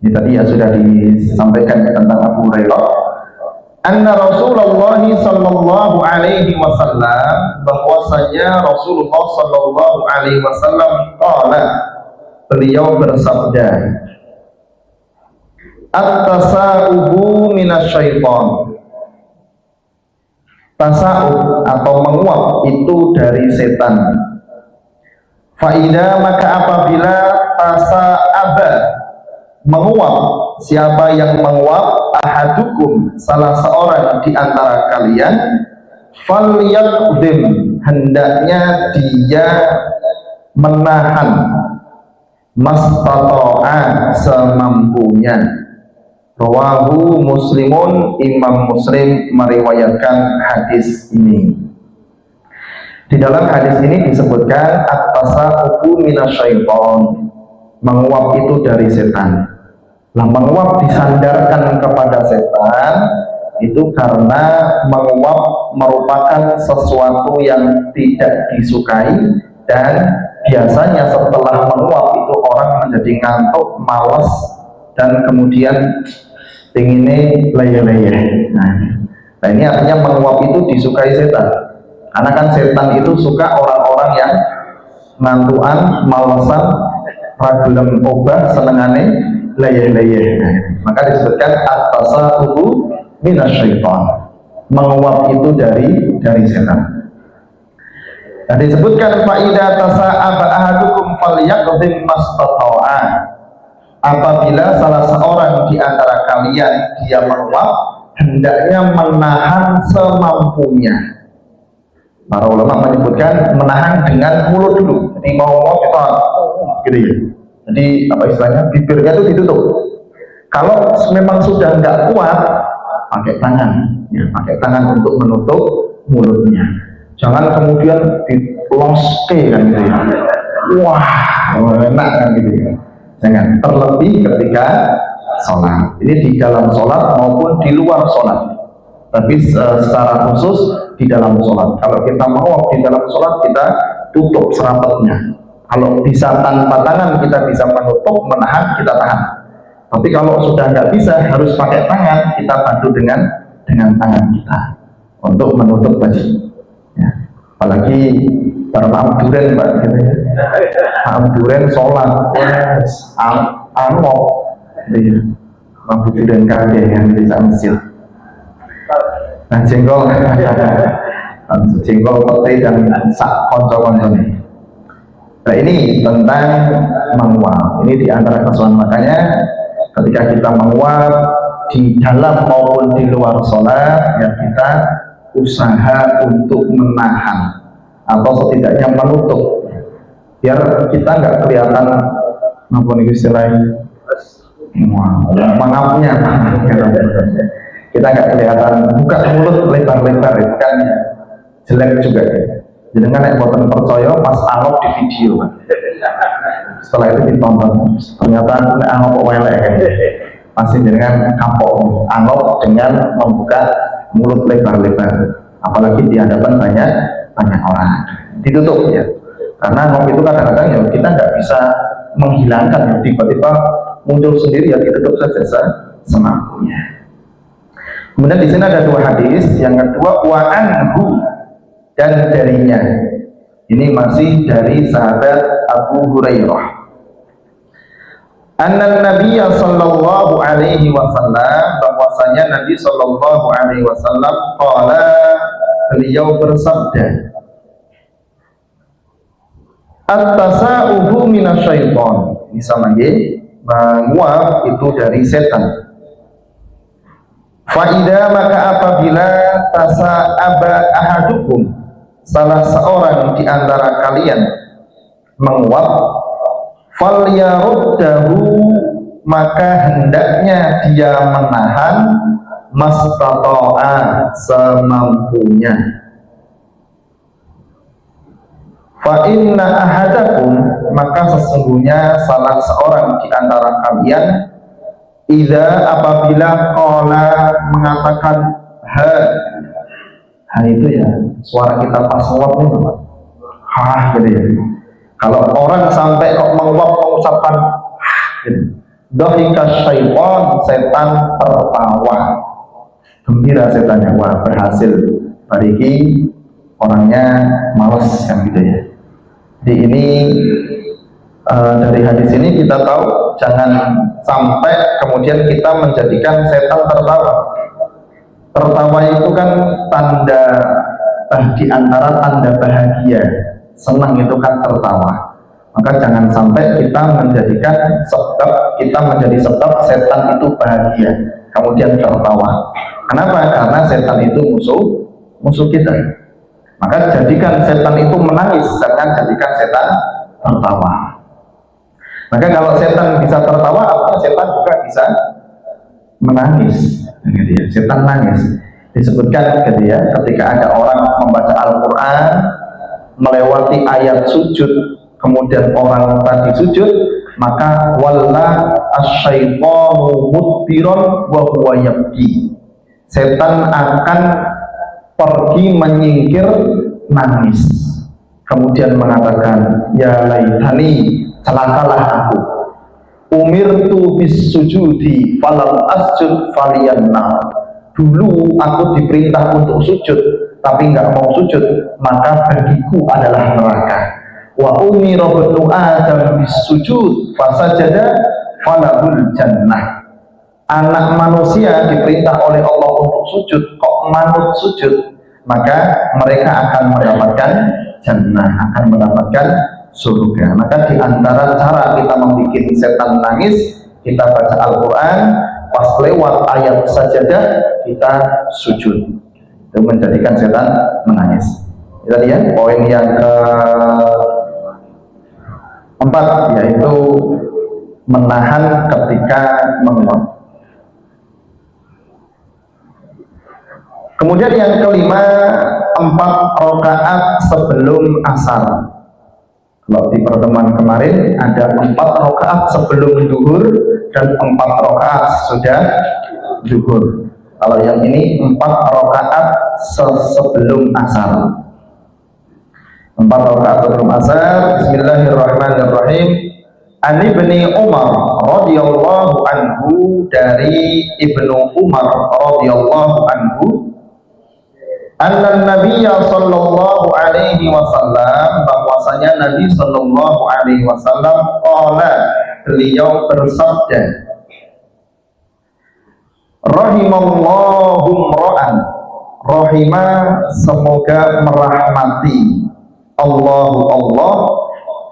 S1: Ini tadi ya sudah disampaikan tentang Abu Hurairah. Anna Rasulullah sallallahu alaihi wasallam, bahwasanya Rasulullah sallallahu alaihi wasallam qala, beliau bersabda, at-tasa'ubu minasyaiton. Tasa'ub atau menguap itu dari setan. Faida, maka apabila tasa'aba, menguap, siapa yang menguap, ahadukum, salah seorang di antara kalian, falyaqdim, hendaknya dia menahan, mastata'a, semampunya. Rawahu Muslimun, Imam Muslim meriwayatkan hadis ini. Di dalam hadis ini disebutkan at-tasa'ubu minasyaiton, menguap itu dari setan. Nah, menguap disandarkan kepada setan itu karena menguap merupakan sesuatu yang tidak disukai, dan biasanya setelah menguap itu orang menjadi ngantuk, malas, dan kemudian pinginnya leyeh-leyeh. Nah ini artinya menguap itu disukai setan, karena kan setan itu suka orang-orang yang ngantuan, malesan, ragilem obah, senengane leyeh-leyeh. Maka disebutkan at-tasa'ubu minasyaiton, menguap itu dari setan. Nah, disebutkan faida tasa'aba ahadukum falyaqdim mastata'a, apabila salah seorang di antara kalian dia menguap, hendaknya menahan semampunya. Para ulama menyebutkan menahan dengan mulut dulu. Jadi mau kita gitu ya. Jadi apa istilahnya, bibirnya itu ditutup. Kalau memang sudah nggak kuat, pakai tangan ya, pakai tangan untuk menutup mulutnya. Jangan kemudian diloske kan gitu ya. Wah, enak kan gitu ya. Jangan, terlebih ketika sholat. Ini di dalam sholat maupun di luar sholat. Tapi secara khusus di dalam sholat. Kalau kita mau di dalam sholat, kita tutup serapetnya. Kalau bisa tanpa tangan kita bisa menutup, menahan, kita tahan. Tapi kalau sudah nggak bisa, harus pakai tangan, kita bantu dengan tangan kita untuk menutup baju. Ya. Apalagi bermaaf duren, Pak, gitu ya. Maaf duren sholat, angok, maaf duren kakek yang bisa mesil. Nah jengkol pete dan sak konco-konco ini. Nah ini tentang menguap. Ini di antara kesulitan, makanya ketika kita menguap di dalam maupun di luar sholat, ya kita usaha untuk menahan atau setidaknya menutup, biar kita nggak kelihatan maupun istilahnya mangapnya, kita nggak kelihatan buka mulut lebar-lebar, itu kan jelek juga ya. Jadi kan yang buatan percaya pas Alok di video kan, setelah itu ditonton ternyata Alok welek kan, masih dengan kampung Alok dengan membuka mulut lebar-lebar, apalagi di hadapan banyak orang, ditutup ya. Karena Alok itu kadang-kadang ya kita nggak bisa menghilangkan ya, tiba-tiba muncul sendiri ya, ditutup saja semampunya. Kemudian di sini ada dua hadis. Yang kedua wa anhu, dan darinya. Ini masih dari sahabat Abu Hurairah. Anna Nabiyya sallallahu alaihi wasallam, bahwasanya Nabi sallallahu alaihi wasallam qala, beliau bersabda, at-tasa'ubu minasyaiton. Ini sama lagi, menguap itu dari setan. Fa'idha, maka apabila tasa'aba ahadukum, salah seorang di antara kalian menguap, falyaruddahu, maka hendaknya dia menahan, mastata'a, semampunya. Fa inna ahadakum, maka sesungguhnya salah seorang di antara kalian, idza, apabila qala, mengatakan ha itu ya suara kita pas nguap nih, gitu ya. Kalau orang sampai kok menguap mengucapkan gitu, dhahika syaitan, setan tertawa gembira setannya, wah berhasil bariki orangnya males kan gitu ya. Jadi ini dari hadis ini kita tahu jangan sampai kemudian kita menjadikan setan tertawa. Tertawa itu kan tanda, di antara tanda bahagia, senang itu kan tertawa. Maka jangan sampai kita menjadikan sebab, kita menjadi sebab setan itu bahagia kemudian tertawa. Kenapa? Karena setan itu musuh kita. Maka jadikan setan itu menangis, jangan jadikan setan tertawa. Maka kalau setan bisa tertawa, artinya setan juga bisa menangis. Gitu ya. Setan nangis. Disebutkan gitu ya, ketika ada orang membaca Al-Quran melewati ayat sujud, kemudian orang tadi sujud, maka walla asyaitonu mudbiron wa huwa yabki. Setan akan pergi menyingkir nangis, kemudian mengatakan ya laitani, celakalah aku, umirtu bis sujudi falam asjud faliyanna, dulu aku diperintah untuk sujud tapi nggak mau sujud, maka bagiku adalah neraka. Wa umira bnu adam bis sujud fasajada falahul jannah, anak manusia diperintah oleh Allah untuk sujud, kok manut sujud, maka mereka akan mendapatkan jannah, akan mendapatkan surga. Maka di antara cara kita membuat setan nangis, kita baca Al-Quran, pas lewat ayat sajadah kita sujud, itu menjadikan setan menangis. Kita lihat poin yang keempat, yaitu menahan ketika menguap. Kemudian yang kelima, 4 rakaat sebelum asar. Kalau di pertemuan kemarin ada 4 rakaat sebelum zuhur dan 4 rakaat sudah zuhur. Kalau yang ini 4 rakaat sebelum asar. 4 rakaat sebelum asar. Bismillahirrahmanirrahim. An Ibni Umar radhiyallahu anhu, dari Ibnu Umar radhiyallahu anhu, anna Nabiyya sallallahu alaihi wasallam, bahwasanya Nabi sallallahu alaihi wasallam qala, beliau bersabda, rahimallahu mra'an, rahimah semoga merahmati, Allahu Allah,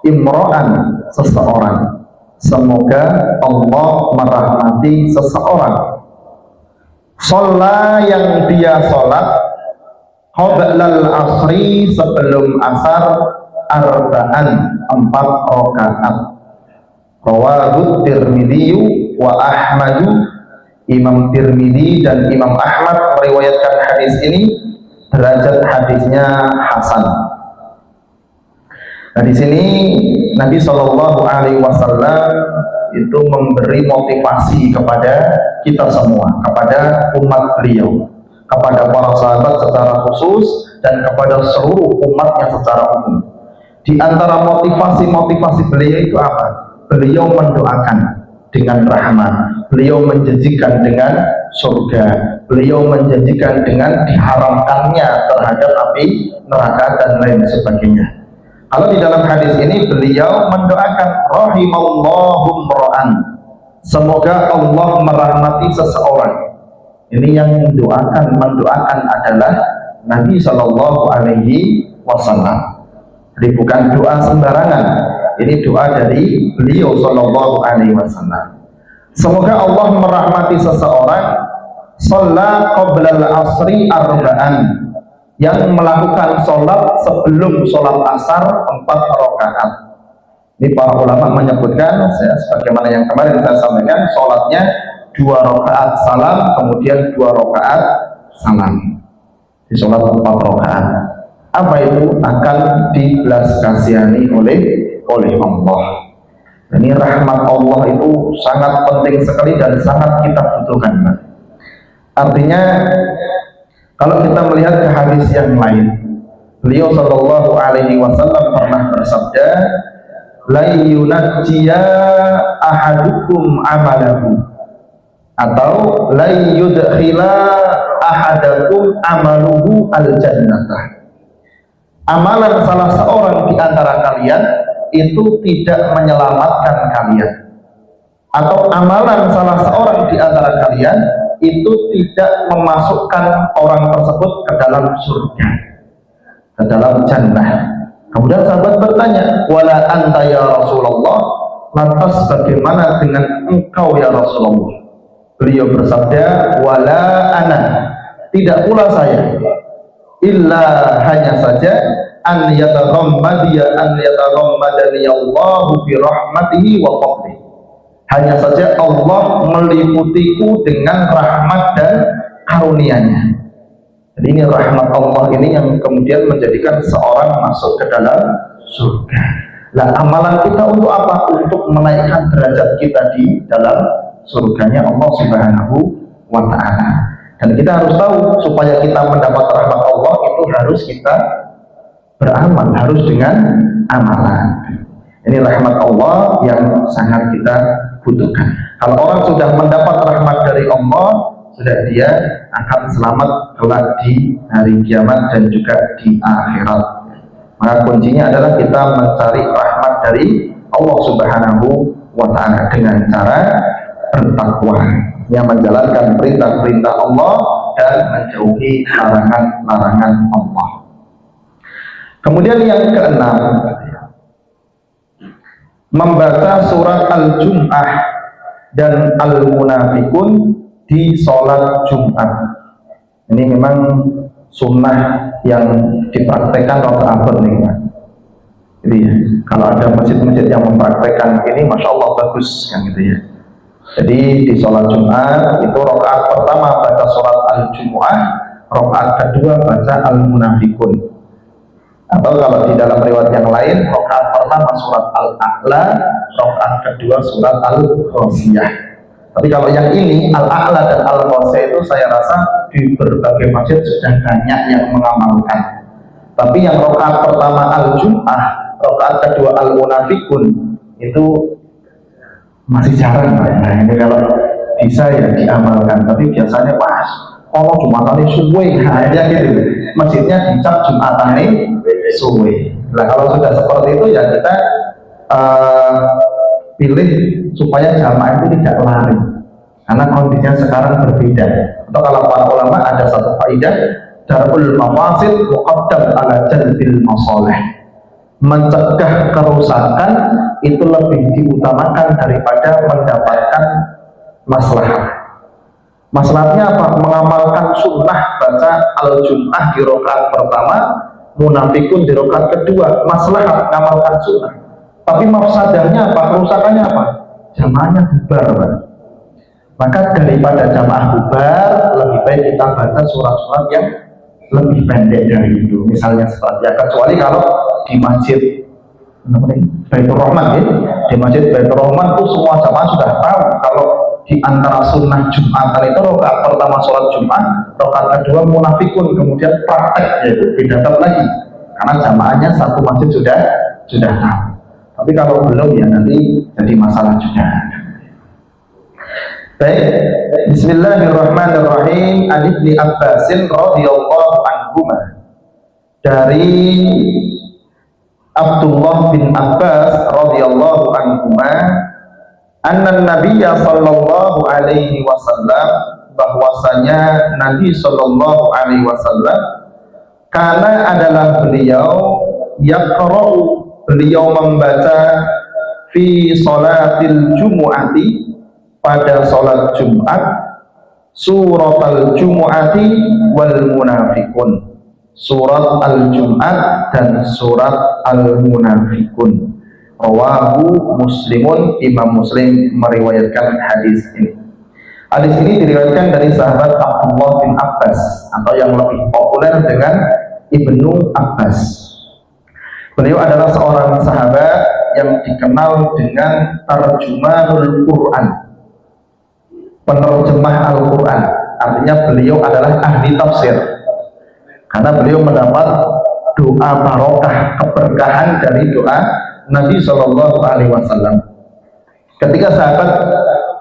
S1: imro'an, seseorang. Semoga Allah merahmati seseorang. Sholat yang dia sholat qoblal asri, sebelum asar, arba'an, 4 rakaat. Rawahu Tirmidzi wa Ahmadu. Imam Tirmidzi dan Imam Ahmad meriwayatkan hadis ini, derajat hadisnya hasan. Nah, di sini Nabi Shallallahu Alaihi Wasallam itu memberi motivasi kepada kita semua, kepada umat beliau, kepada para sahabat secara khusus dan kepada seluruh umatnya secara umum. Di antara motivasi beliau itu apa? Beliau mendoakan dengan rahmat, beliau menjanjikan dengan surga, beliau menjanjikan dengan diharamkannya terhadap api neraka dan lain sebagainya. Kalau di dalam hadis ini beliau mendoakan rahimallahu mra'an, semoga Allah merahmati seseorang. Ini yang mendoakan adalah Nabi Shallallahu Alaihi Wasallam. Jadi bukan doa sembarangan, ini doa dari beliau Shallallahu Alaihi Wasallam. Semoga Allah merahmati seseorang sholat qoblal asri arba'an, yang melakukan sholat sebelum sholat asar 4 rakaat. Ini para ulama menyebutkan, sebagaimana yang kemarin saya sampaikan, sholatnya 2 rakaat salam, kemudian 2 rakaat salam. Di sholat 4 rakaat. Apa itu? Akan dibelas kasihani oleh Allah. Ini rahmat Allah itu sangat penting sekali dan sangat kita butuhkan. Artinya, kalau kita melihat ke hadis yang lain, beliau Shallallahu Alaihi Wasallam pernah bersabda, la yunajjiya ahadukum amalahu, atau la yudkhila ahadakum amaluhu al-jannata. Amalan salah seorang di antara kalian itu tidak menyelamatkan kalian, atau amalan salah seorang di antara kalian itu tidak memasukkan orang tersebut ke dalam surga, ke dalam jannah. Kemudian sahabat bertanya, wala anta ya Rasulullah, lantas bagaimana dengan engkau ya Rasulullah? Beliau bersabda, wala ana, tidak pula saya, illa hanya saja an yataghammadani Allahu bi rahmatihi wa fadlihi, hanya saja Allah meliputiku dengan rahmat dan karunia-Nya. Jadi ini rahmat Allah ini yang kemudian menjadikan seorang masuk ke dalam surga. Nah, amalan kita untuk apa? Untuk menaikkan derajat kita di dalam surganya Allah Subhanahu wa Ta'ala. Dan kita harus tahu, supaya kita mendapat rahmat Allah itu harus kita beramal, harus dengan amalan. Ini rahmat Allah yang sangat kita butuhkan. Kalau orang sudah mendapat rahmat dari Allah, sudah dia akan selamat kelak di hari kiamat dan juga di akhirat. Maka kuncinya adalah kita mencari rahmat dari Allah Subhanahu wa Ta'ala dengan cara bertakwa, yang menjalankan perintah-perintah Allah dan menjauhi larangan-larangan Allah. Kemudian yang keenam, membaca surat Al-Jum'ah dan Al-Munafikun di sholat Jumat. Ini memang sunnah yang dipraktekkan rakaat bernikmat. Jadi kalau ada masjid-masjid yang mempraktekkan ini, masya Allah bagus kan gitu ya. Jadi di sholat Jumat itu rakaat pertama baca surat Al-Jum'ah, rakaat kedua baca Al-Munafikun. Atau kalau di dalam riwayat yang lain, rakaat pertama surat Al-A'la, rakaat kedua surat Al-Ghasiyah. Tapi kalau yang ini Al-A'la dan Al-Ghasiyah itu saya rasa di berbagai masjid sudah banyak yang mengamalkan. Tapi yang rakaat pertama Al-Jum'ah, rakaat kedua Al-Munafikun itu masih jarang. Nah, ini kalau bisa ya diamalkan. Tapi biasanya pas kalau Jumatannya suwe, hanya gitu. Masjidnya dicap Jumatannya suwe. Nah, kalau sudah seperti itu ya kita pilih supaya jamaah itu tidak lari, karena kondisinya sekarang berbeda. Atau kalau para ulama ada satu faedah, darul mafasid muqaddam ala jalbil masalih. mencegah kerusakan itu lebih diutamakan daripada mendapatkan maslahat. Maslahatnya apa? Mengamalkan sunnah baca al-jum'ah di rakaat pertama, munafikun di rakaat kedua. Maslahat mengamalkan sunnah. Tapi mafsadahnya apa? Kerusakannya apa? Jamaahnya bubar, Pak. Maka daripada jamaah bubar, lebih baik kita baca surat-surat yang lebih pendek dari itu. Misalnya seperti ya, kecuali kalau di masjid Baitur Rahman ya. Di masjid Baitur Rahman itu semua jamaah sudah tahu kalau di antara sunnah Jumatan itu rakaat pertama sholat Jumat, rakaat kedua munafikun, kemudian praktek yaitu bidatat lagi. Karena jamaahnya satu masjid sudah tahu. Tapi kalau belum ya nanti jadi masalah juga. Baik, Bismillahirrahmanirrahim. An Ibnu Abbas radhiyallahu anhuma. Dari Abdullah bin Abbas radhiyallahu anhuma, anna Nabiyya sallallahu alaihi wasallam, bahwasanya Nabi sallallahu alaihi wasallam karena adalah beliau yaqra'u, beliau membaca fi sholatil jumu'ati, pada sholat Jumat, surat al-jumu'ati wal munafikun, surat al-jum'at dan surat al-munafikun. Rawahu Muslimun, Imam Muslim meriwayatkan hadis ini. Hadis ini diriwayatkan dari sahabat Abdullah bin Abbas, atau yang lebih populer dengan Ibnu Abbas. Beliau adalah seorang sahabat yang dikenal dengan tarjumanul Quran, penerjemah Al-Quran. Artinya beliau adalah ahli tafsir, karena beliau mendapat doa barokah, keberkahan dari doa Nabi Shallallahu Alaihi Wasallam. Ketika sahabat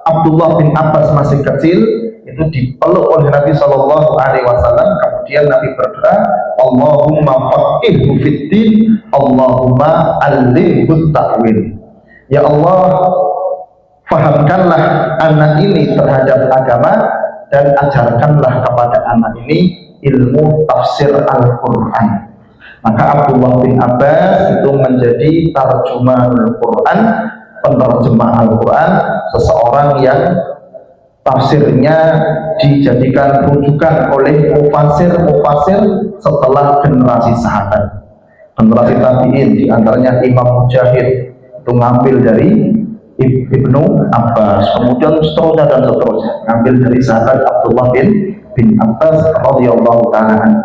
S1: Abdullah bin Abbas masih kecil, itu dipeluk oleh Nabi Shallallahu Alaihi Wasallam. Kemudian Nabi berdoa, Allahumma faqihhu fiddin, Allahumma allimhu ta'wil. Ya Allah, fahamkanlah anak ini terhadap agama dan ajarkanlah kepada anak ini ilmu tafsir Al-Quran. Maka Abdullah bin Abbas itu menjadi tarjumanul Quran, penerjemah Al-Quran, seseorang yang tafsirnya dijadikan rujukan oleh mufasir setelah generasi sahabat, generasi tabi'in, diantaranya Imam Mujahid itu ngambil dari Ibnu Abbas, kemudian seterusnya dan seterusnya ngambil dari sahabat Abdullah bin Abbas radhiyallahu ta'ala anhu.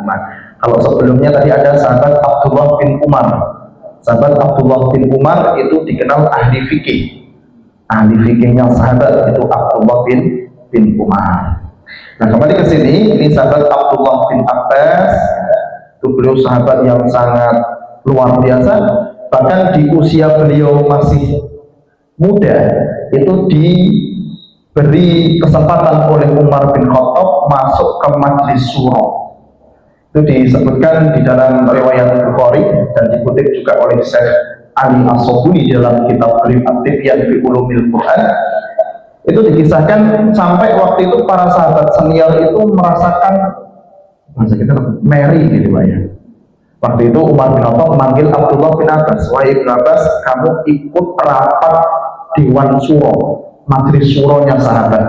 S1: Kalau sebelumnya tadi ada sahabat Abdullah bin Umar. Sahabat Abdullah bin Umar itu dikenal ahli fikih. Ahli fikihnya sahabat itu Abdullah bin Umar. Nah, kembali ke sini, ini sahabat Abdullah bin Abbas. Itu beliau sahabat yang sangat luar biasa. Bahkan di usia beliau masih muda, itu diberi kesempatan oleh Umar bin Khattab masuk ke majlis surah. Itu disebutkan di dalam riwayat Bukhari dan dikutip juga oleh Syekh Ali As-Sobuni dalam kitab At-Tibyan fi Ulumil Quran. Itu dikisahkan sampai waktu itu para sahabat senior itu merasakan meri gitu Pak ya. Waktu itu Umar bin Khattab memanggil Abdullah bin Abbas, wahai Ibn Abbas, kamu ikut rapat Dewan Suro, majlis suronya sahabat.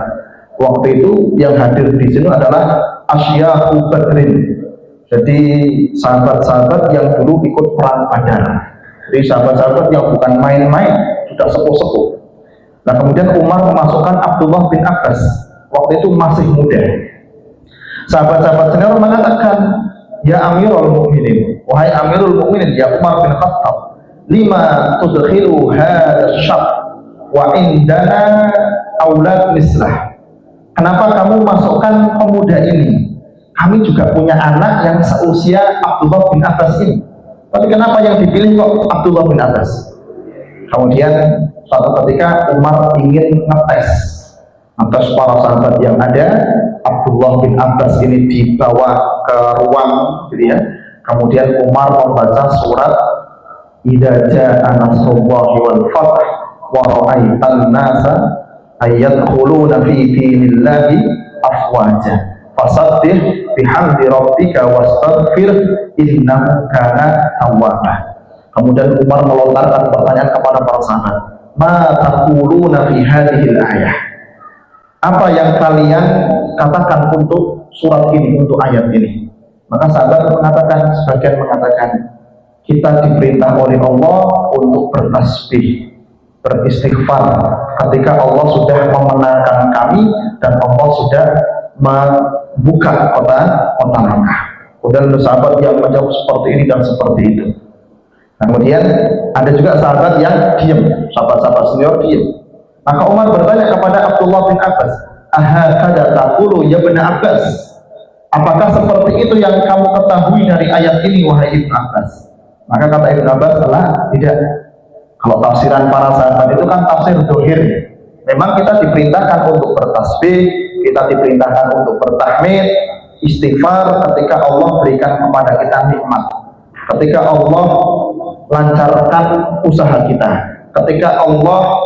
S1: Waktu itu yang hadir di sini adalah Asyahu Badrin. Jadi sahabat-sahabat yang dulu ikut perang Badar. Jadi sahabat-sahabat yang bukan main-main, sudah sepuh-sepuh. Nah, kemudian Umar memasukkan Abdullah bin Abbas, waktu itu masih muda. Sahabat-sahabat senior mengatakan, ya Amirul Mukminin, wahai Amirul Mukminin, ya Umar bin Khattab, lima tudkhilu hadha syab wa indana aulad mislah. Kenapa kamu masukkan pemuda ini? Kami juga punya anak yang seusia Abdullah bin Abbas ini. Tapi kenapa yang dipilih kok Abdullah bin Abbas? Kemudian suatu ketika Umar ingin ngetes atas para sahabat yang ada. Abdullah bin Abbas ini dibawa ke ruang gitu ya. Kemudian Umar membaca surat Idza jaa nasrullahi wal fath wa ra'aitan nasa ayadkhuluna fi dinillahi afwaja fasabbih bihamdi rabbika wastaghfir innahu kana tawwaba. Kemudian Umar melontarkan pertanyaan kepada para sahabat, ma taquluna fi hadhil ayah, apa yang kalian katakan untuk surat ini, untuk ayat ini? Maka sahabat mengatakan, sebagian mengatakan, kita diperintah oleh Allah untuk bertasbih, beristighfar ketika Allah sudah memenangkan kami dan Allah sudah membuka kota Makkah. Kemudian ada sahabat yang menjawab seperti ini dan seperti itu. Kemudian ada juga sahabat yang diam, sahabat-sahabat senior diam. Maka Umar bertanya kepada Abdullah bin Abbas, ahakada taqulu ya bin Abbas, apakah seperti itu yang kamu ketahui dari ayat ini wahai Ibn Abbas? Maka kata Ibn Abbas, tidak. Kalau tafsiran para sahabat itu kan tafsir dohir. Memang kita diperintahkan untuk bertasbih, kita diperintahkan untuk bertahmid, istighfar ketika Allah berikan kepada kita nikmat, ketika Allah lancarkan usaha kita, ketika Allah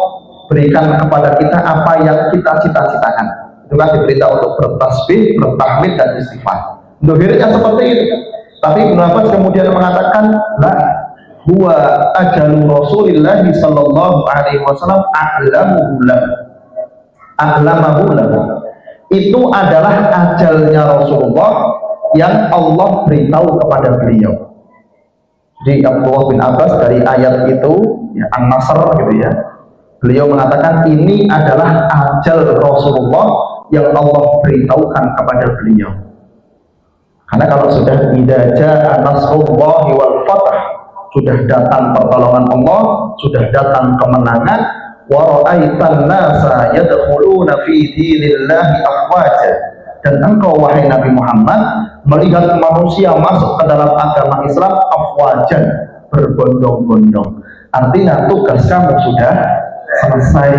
S1: berikan kepada kita apa yang kita cita-citakan. Itu kan diperintah untuk bertasbih, bertahmid dan istighfar. Dohirnya seperti itu. Tapi Ibn Abbas kemudian mengatakan, la huwa ajalu Rasulillah sallallahu alaihi wasallam a'lamahu lahu. Itu adalah ajalnya Rasulullah yang Allah beritahu kepada beliau. Jadi Abdullah bin Abbas dari ayat itu, ya, An-Nasr gitu ya, beliau mengatakan ini adalah ajal Rasulullah yang Allah beritahukan kepada beliau. Karena kalau sudah idza jaa nasrullahi wal fath, sudah datang pertolongan Allah, sudah datang kemenangan, wa ra'aitan nasa yadkhuluna fi dinillahi afwaja, dan engkau wahai Nabi Muhammad melihat manusia masuk ke dalam agama Islam afwajan, berbondong-bondong. Artinya tugas kamu sudah selesai.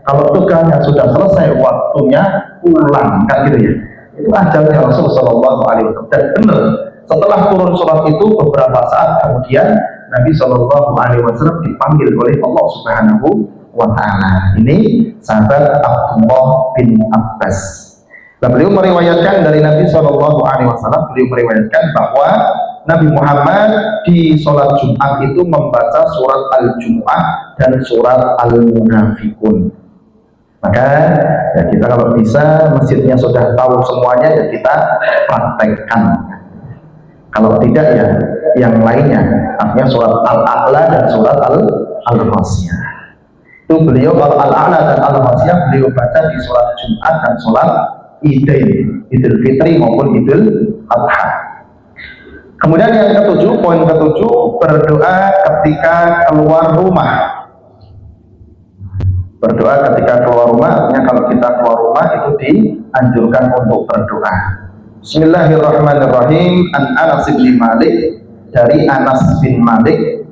S1: Kalau tugasnya sudah selesai, waktunya pulang, kan gitu ya. Itu ajalnya Rasul Shallallahu Alaihi Wasallam. Dan benar, setelah turun surat itu beberapa saat kemudian Nabi Shallallahu Alaihi Wasallam dipanggil oleh Allah Subhanahu Wa Taala. Ini sahabat Abdullah bin Abbas. Dan beliau meriwayatkan dari Nabi Shallallahu Alaihi Wasallam, beliau meriwayatkan bahwa Nabi Muhammad di sholat Jumat itu membaca surat Al-Jumu'ah dan surat Al-Munafikun. Maka ya kita kalau bisa, masjidnya sudah tahu semuanya, ya kita praktekkan. Kalau tidak ya yang lainnya, artinya surat Al-A'la dan surat Al-Ghasiyah. Itu beliau kalau Al-A'la dan Al-Ghasiyah beliau baca di sholat Jumat dan sholat Idul Fitri maupun Idul Adha. Kemudian yang ketujuh, poin ketujuh, berdoa ketika keluar rumah. Berdoa ketika keluar rumah, artinya kalau kita keluar rumah itu dianjurkan untuk berdoa. Bismillahirrahmanirrahim. An Anas bin Malik, dari Anas bin Malik,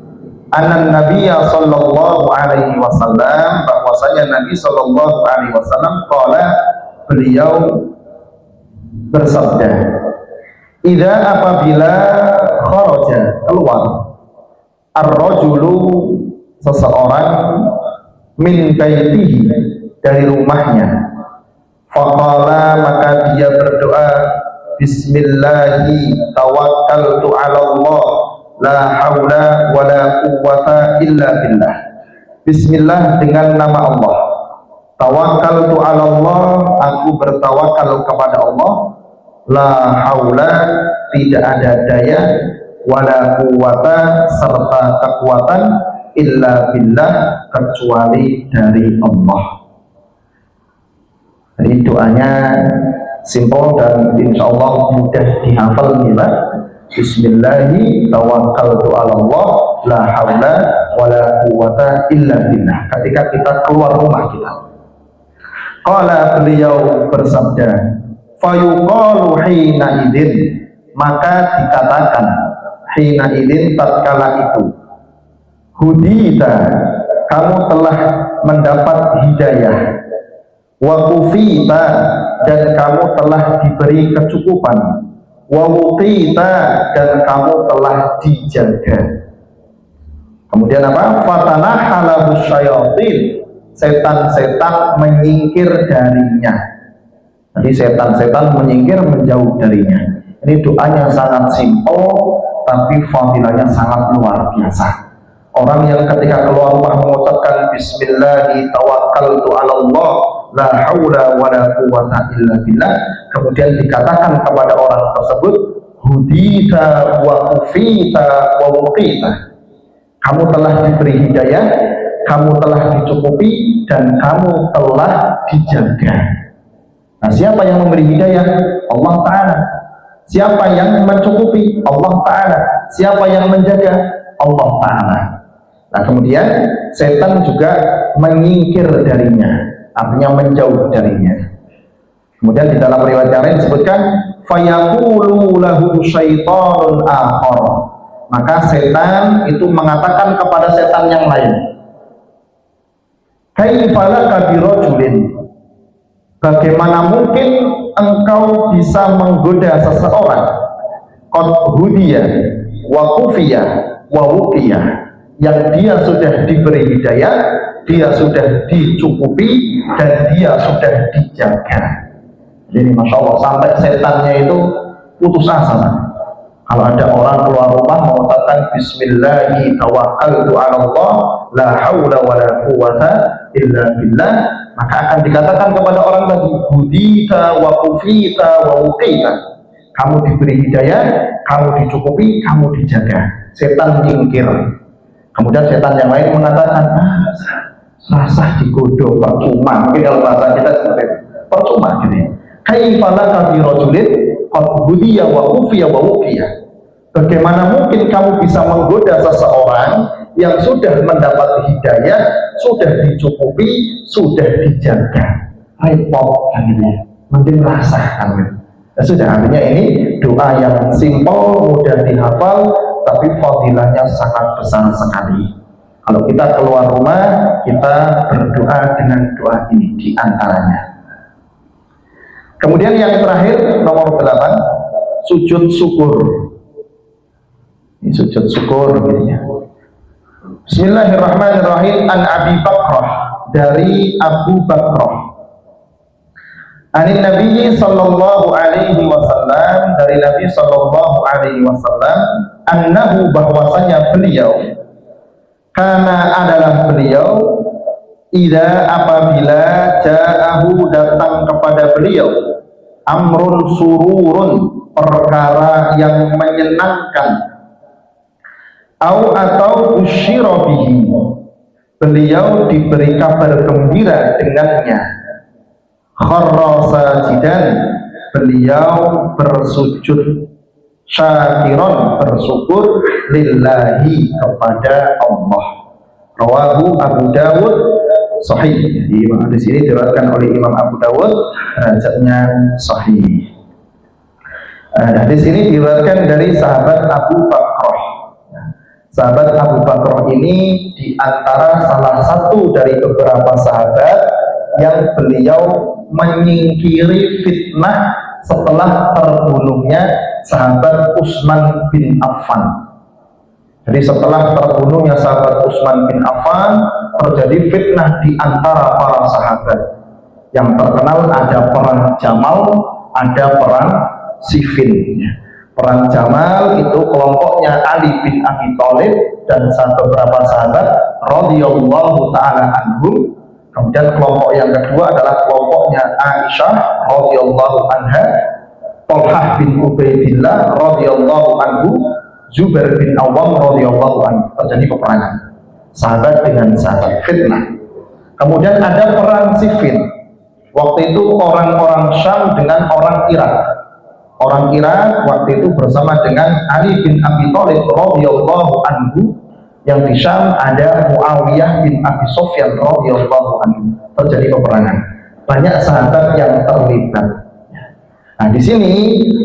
S1: anan Nabiyya sallallahu alaihi wasallam, bahwasanya Nabi sallallahu alaihi wasallam qala, beliau bersabda, idza apabila kharaja, keluar, ar-rajulu, seseorang, min baitihi, dari rumahnya, faqala, maka dia berdoa, bismillahi tawakkaltu ala Allah, la haula wa la quwwata illa billah. Bismillah, dengan nama Allah. Tawakkaltu ala Allah, aku bertawakal kepada Allah. La haula, tidak ada daya, wala quwwata, serta kekuatan, illa billah, kecuali dari Allah. Jadi doanya simpel dan insya Allah mudah dihafal ya. Bismillahi tawakkaltu ala Allah, la haula wala quwwata illa billah, ketika kita keluar rumah kita. Qala, beliau bersabda, fayuqalu hina idin, maka dikatakan hina idin, tatkala itu, hudita, kamu telah mendapat hidayah, wa kufita, dan kamu telah diberi kecukupan, wa wuqita, dan kamu telah dijaga. Kemudian apa? Fatanahalahu syayatin, setan-setan menyingkir darinya. Jadi setan-setan menyingkir, menjauh darinya. Ini doanya sangat simpel, tapi fadilahnya sangat luar biasa. Orang yang ketika keluar rumah mengucapkan Bismillahi tawakkaltu 'ala Allah la haula wala quwwata illa billah, kemudian dikatakan kepada orang tersebut hudita wa kufita wa wuqita, kamu telah diberi hidayah, kamu telah dicukupi, dan kamu telah dijaga. Nah, siapa yang memberi hidayah? Allah Ta'ala. Siapa yang mencukupi? Allah Ta'ala. Siapa yang menjaga? Allah Ta'ala. Nah, kemudian setan juga menyingkir darinya, artinya menjauh darinya. Kemudian di dalam riwayat yang lain disebutkan fayaqulu lahu syaitanun akhar, maka setan itu mengatakan kepada setan yang lain, kaifalaka birajulin, bagaimana mungkin engkau bisa menggoda seseorang qad hudiya wa kufiya wa wuqiya, yang dia sudah diberi hidayah, dia sudah dicukupi, dan dia sudah dijaga. Jadi Masya Allah, sampai setannya itu putus asa. Kalau ada orang keluar rumah mengucapkan Bismillahi tawakkaltu 'ala Allah la haula wala quwwata illa billah, maka akan dikatakan kepada orang tadi hudita wa kufita wa wuqita, kamu diberi hidayah, kamu dicukupi, kamu dijaga. Setan nyingkir. Kemudian setan yang lain mengatakan, rasa digodok percuma. Mungkin kalau bahasa kita seperti itu, percuma gitu ya. Kaifalaka birajulin qad hudiya wa kufiya wa wuqiya, bagaimana mungkin kamu bisa menggoda seseorang yang sudah mendapat hidayah, sudah dicukupi, sudah dijaga. Repot kan gitu ya, mungkin rasa kan gitu. Nah, sudah, artinya ini doa yang simpel, mudah dihafal, tapi fadilahnya sangat besar sekali. Kalau kita keluar rumah, kita berdoa dengan doa ini di antaranya. Kemudian yang terakhir, nomor 8, sujud syukur. Ini sujud syukur ya. Bismillahirrahmanirrahim. An Abi Bakrah, dari Abu Bakrah. Anin Nabi sallallahu alaihi wasallam, dari Nabi sallallahu alaihi wasallam, annahu, bahwasanya beliau, karena adalah beliau, idza apabila ja'ahu, datang kepada beliau, amrun sururun, perkara yang menyenangkan, atau usyira bihi, beliau diberi kabar gembira dengannya, kharra sajidan, beliau bersujud syakiron, bersyukur, lillahi, kepada Allah. Rawahu Abu Dawud sahih. Jadi di sini diriwayatkan oleh Imam Abu Dawud, derajatnya sahih. Nah, di sini diriwayatkan dari sahabat Abu Bakrah. Sahabat Abu Bakrah ini di antara salah satu dari beberapa sahabat yang beliau menyingkiri fitnah setelah terbunuhnya sahabat Utsman bin Affan. Jadi setelah terbunuhnya sahabat Utsman bin Affan, terjadi fitnah di antara para sahabat. Yang terkenal ada perang Jamal, ada perang Siffin. Perang Jamal itu kelompoknya Ali bin Abi Thalib dan beberapa sahabat radhiyallahu taala anhum. Kemudian kelompok yang kedua adalah kelompoknya Aisyah radhiyallahu anha, Thalhah bin Ubaidillah radhiyallahu anhu, Zubair bin Awam radhiyallahu anhu. Terjadi peperangan sahabat dengan sahabat, fitnah. Kemudian ada perang Siffin. Waktu itu orang-orang Syam dengan orang Irak. Orang Irak waktu itu bersama dengan Ali bin Abi Thalib radhiyallahu anhu. Yang di Syam ada Muawiyah bin Abi Sufyan radhiyallahu anhu. Terjadi peperangan. Banyak sahabat yang terlibat. Nah, di sini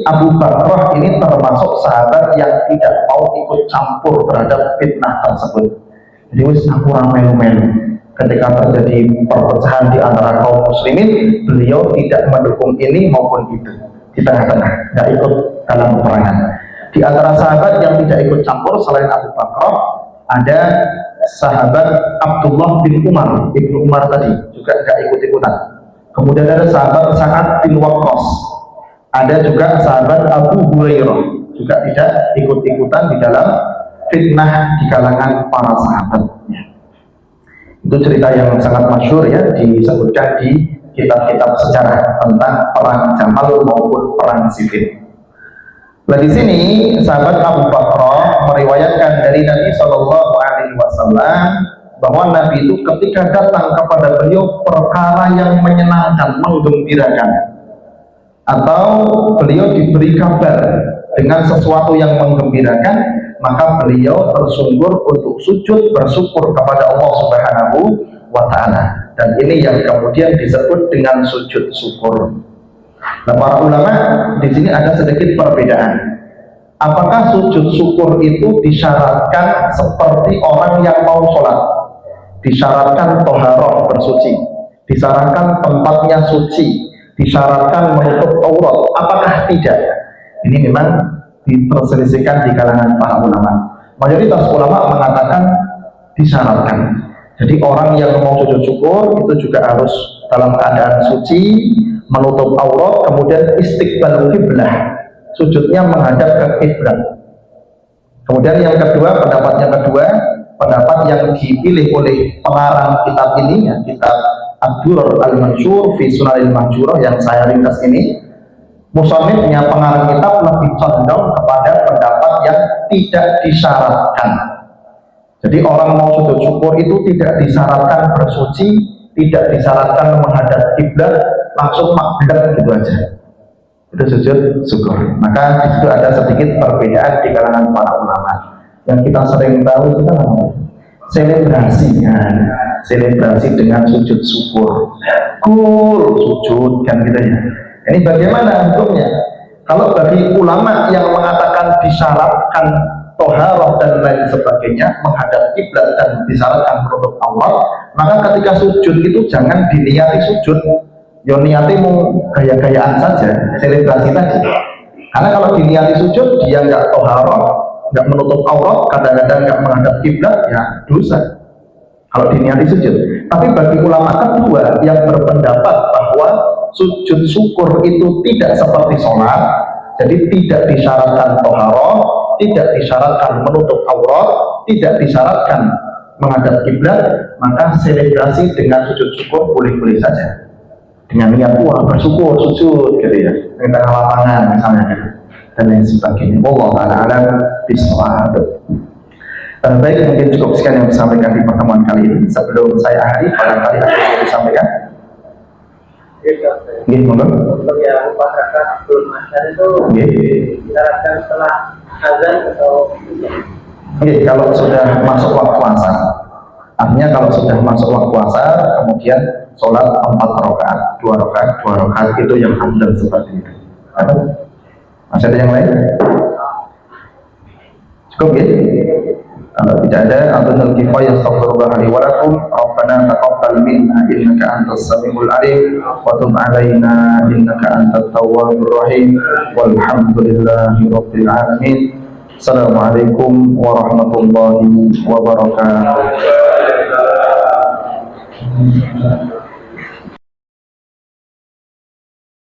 S1: Abu Bakrah ini termasuk sahabat yang tidak mau ikut campur terhadap fitnah tersebut. Jadi wis aku melu-melu. Ketika terjadi perpecahan di antara kaum muslimin, beliau tidak mendukung ini maupun itu. Di tengah-tengah, tidak ikut dalam peperangan. Di antara sahabat yang tidak ikut campur selain Abu Bakrah, ada sahabat Abdullah bin Umar, Ibnu Umar tadi juga tidak ikut-ikutan. Kemudian ada sahabat Sa'ad bin Waqqas, ada juga sahabat Abu Hurairah juga tidak ikut-ikutan di dalam fitnah di kalangan para sahabatnya. Itu cerita yang sangat masyhur ya, disebutkan di kitab-kitab sejarah tentang perang Jamal maupun perang Siffin. Nah di sini sahabat Abu Bakar meriwayatkan dari Nabi Shallallahu Alaihi Wasallam bahwa Nabi itu ketika datang kepada beliau perkara yang menyenangkan, menggembirakan, atau beliau diberi kabar dengan sesuatu yang menggembirakan, maka beliau tersungkur untuk sujud bersyukur kepada Allah Subhanahu wa Ta'ala, dan ini yang kemudian disebut dengan sujud syukur. Nah, para ulama di sini ada sedikit perbedaan. Apakah sujud syukur itu disyaratkan seperti orang yang mau sholat, disyaratkan toharoh bersuci, disyaratkan tempatnya suci, disyaratkan menutup aurat? Apakah tidak? Ini memang diperselisihkan di kalangan para ulama. Mayoritas ulama mengatakan disyaratkan. Jadi orang yang mau sujud syukur itu juga harus dalam keadaan suci, menutup aurat, kemudian istiqbal kiblah, sujudnya menghadap ke kiblat. Kemudian yang kedua, pendapat yang dipilih oleh pengarang kitab ini, ya, kitab Ad-Durr Al-Mansur fi Sunanil Mahjurah yang saya ringkas ini, musannifnya pengarang kitab lebih condong kepada pendapat yang tidak disyaratkan. Jadi orang mau sujud syukur itu tidak disyaratkan bersuci, tidak disyaratkan menghadap kiblat, langsung makbul gitu aja. Itu sujud syukur. Maka di situ ada sedikit perbedaan di kalangan para ulama. Yang kita sering tahu itu kan selebrasi, selebrasi dengan sujud syukur. Sujud kan gitu ya. Ini bagaimana hukumnya? Kalau bagi ulama yang mengatakan disyaratkan toharoh dan lain sebagainya, menghadap kiblat dan disyaratkan menutup aurat, maka ketika sujud itu jangan diniati sujud, ya niati mau gaya-gayaan saja, selebrasi tadi. Karena kalau diniati sujud, dia nggak toharoh, nggak menutup aurat, kadang-kadang nggak menghadap kiblat, ya dosa. Kalau diniati sujud. Tapi bagi ulama kedua yang berpendapat bahwa sujud syukur itu tidak seperti sholat, jadi tidak disyaratkan toharoh, tidak disyaratkan menutup aurat, tidak disyaratkan menghadap kiblat, maka selebrasi dengan sujud syukur boleh-boleh saja. Dengan niat bersyukur, sujud gitu ya, di tengah lapangan misalnya dan lain sebagainya. Wallahu a'lam bishawab. Baik, mungkin cukup sekian yang disampaikan di pertemuan kali ini. Sebelum saya akhiri, barangkali ada yang disampaikan.
S2: Untuk yang 4 rakaat sebelum asar itu disarankan setelah azan atau
S1: kalau sudah masuk waktu asar, artinya kalau sudah masuk waktu asar, kemudian sholat 4 rakaat, 2 rakaat itu yang afdal seperti itu. Masih ada yang lain? Cukup ya? Kalau tidak ada, Abdul Kifayah astaghfirullah li wa lakum, Rabbana taqabbal minna innaka antas samiul alim wa tub alaina innaka antat tawwabur rahim walhamdulillahi rabbil alamin. Assalamualaikum warahmatullahi wabarakatuh.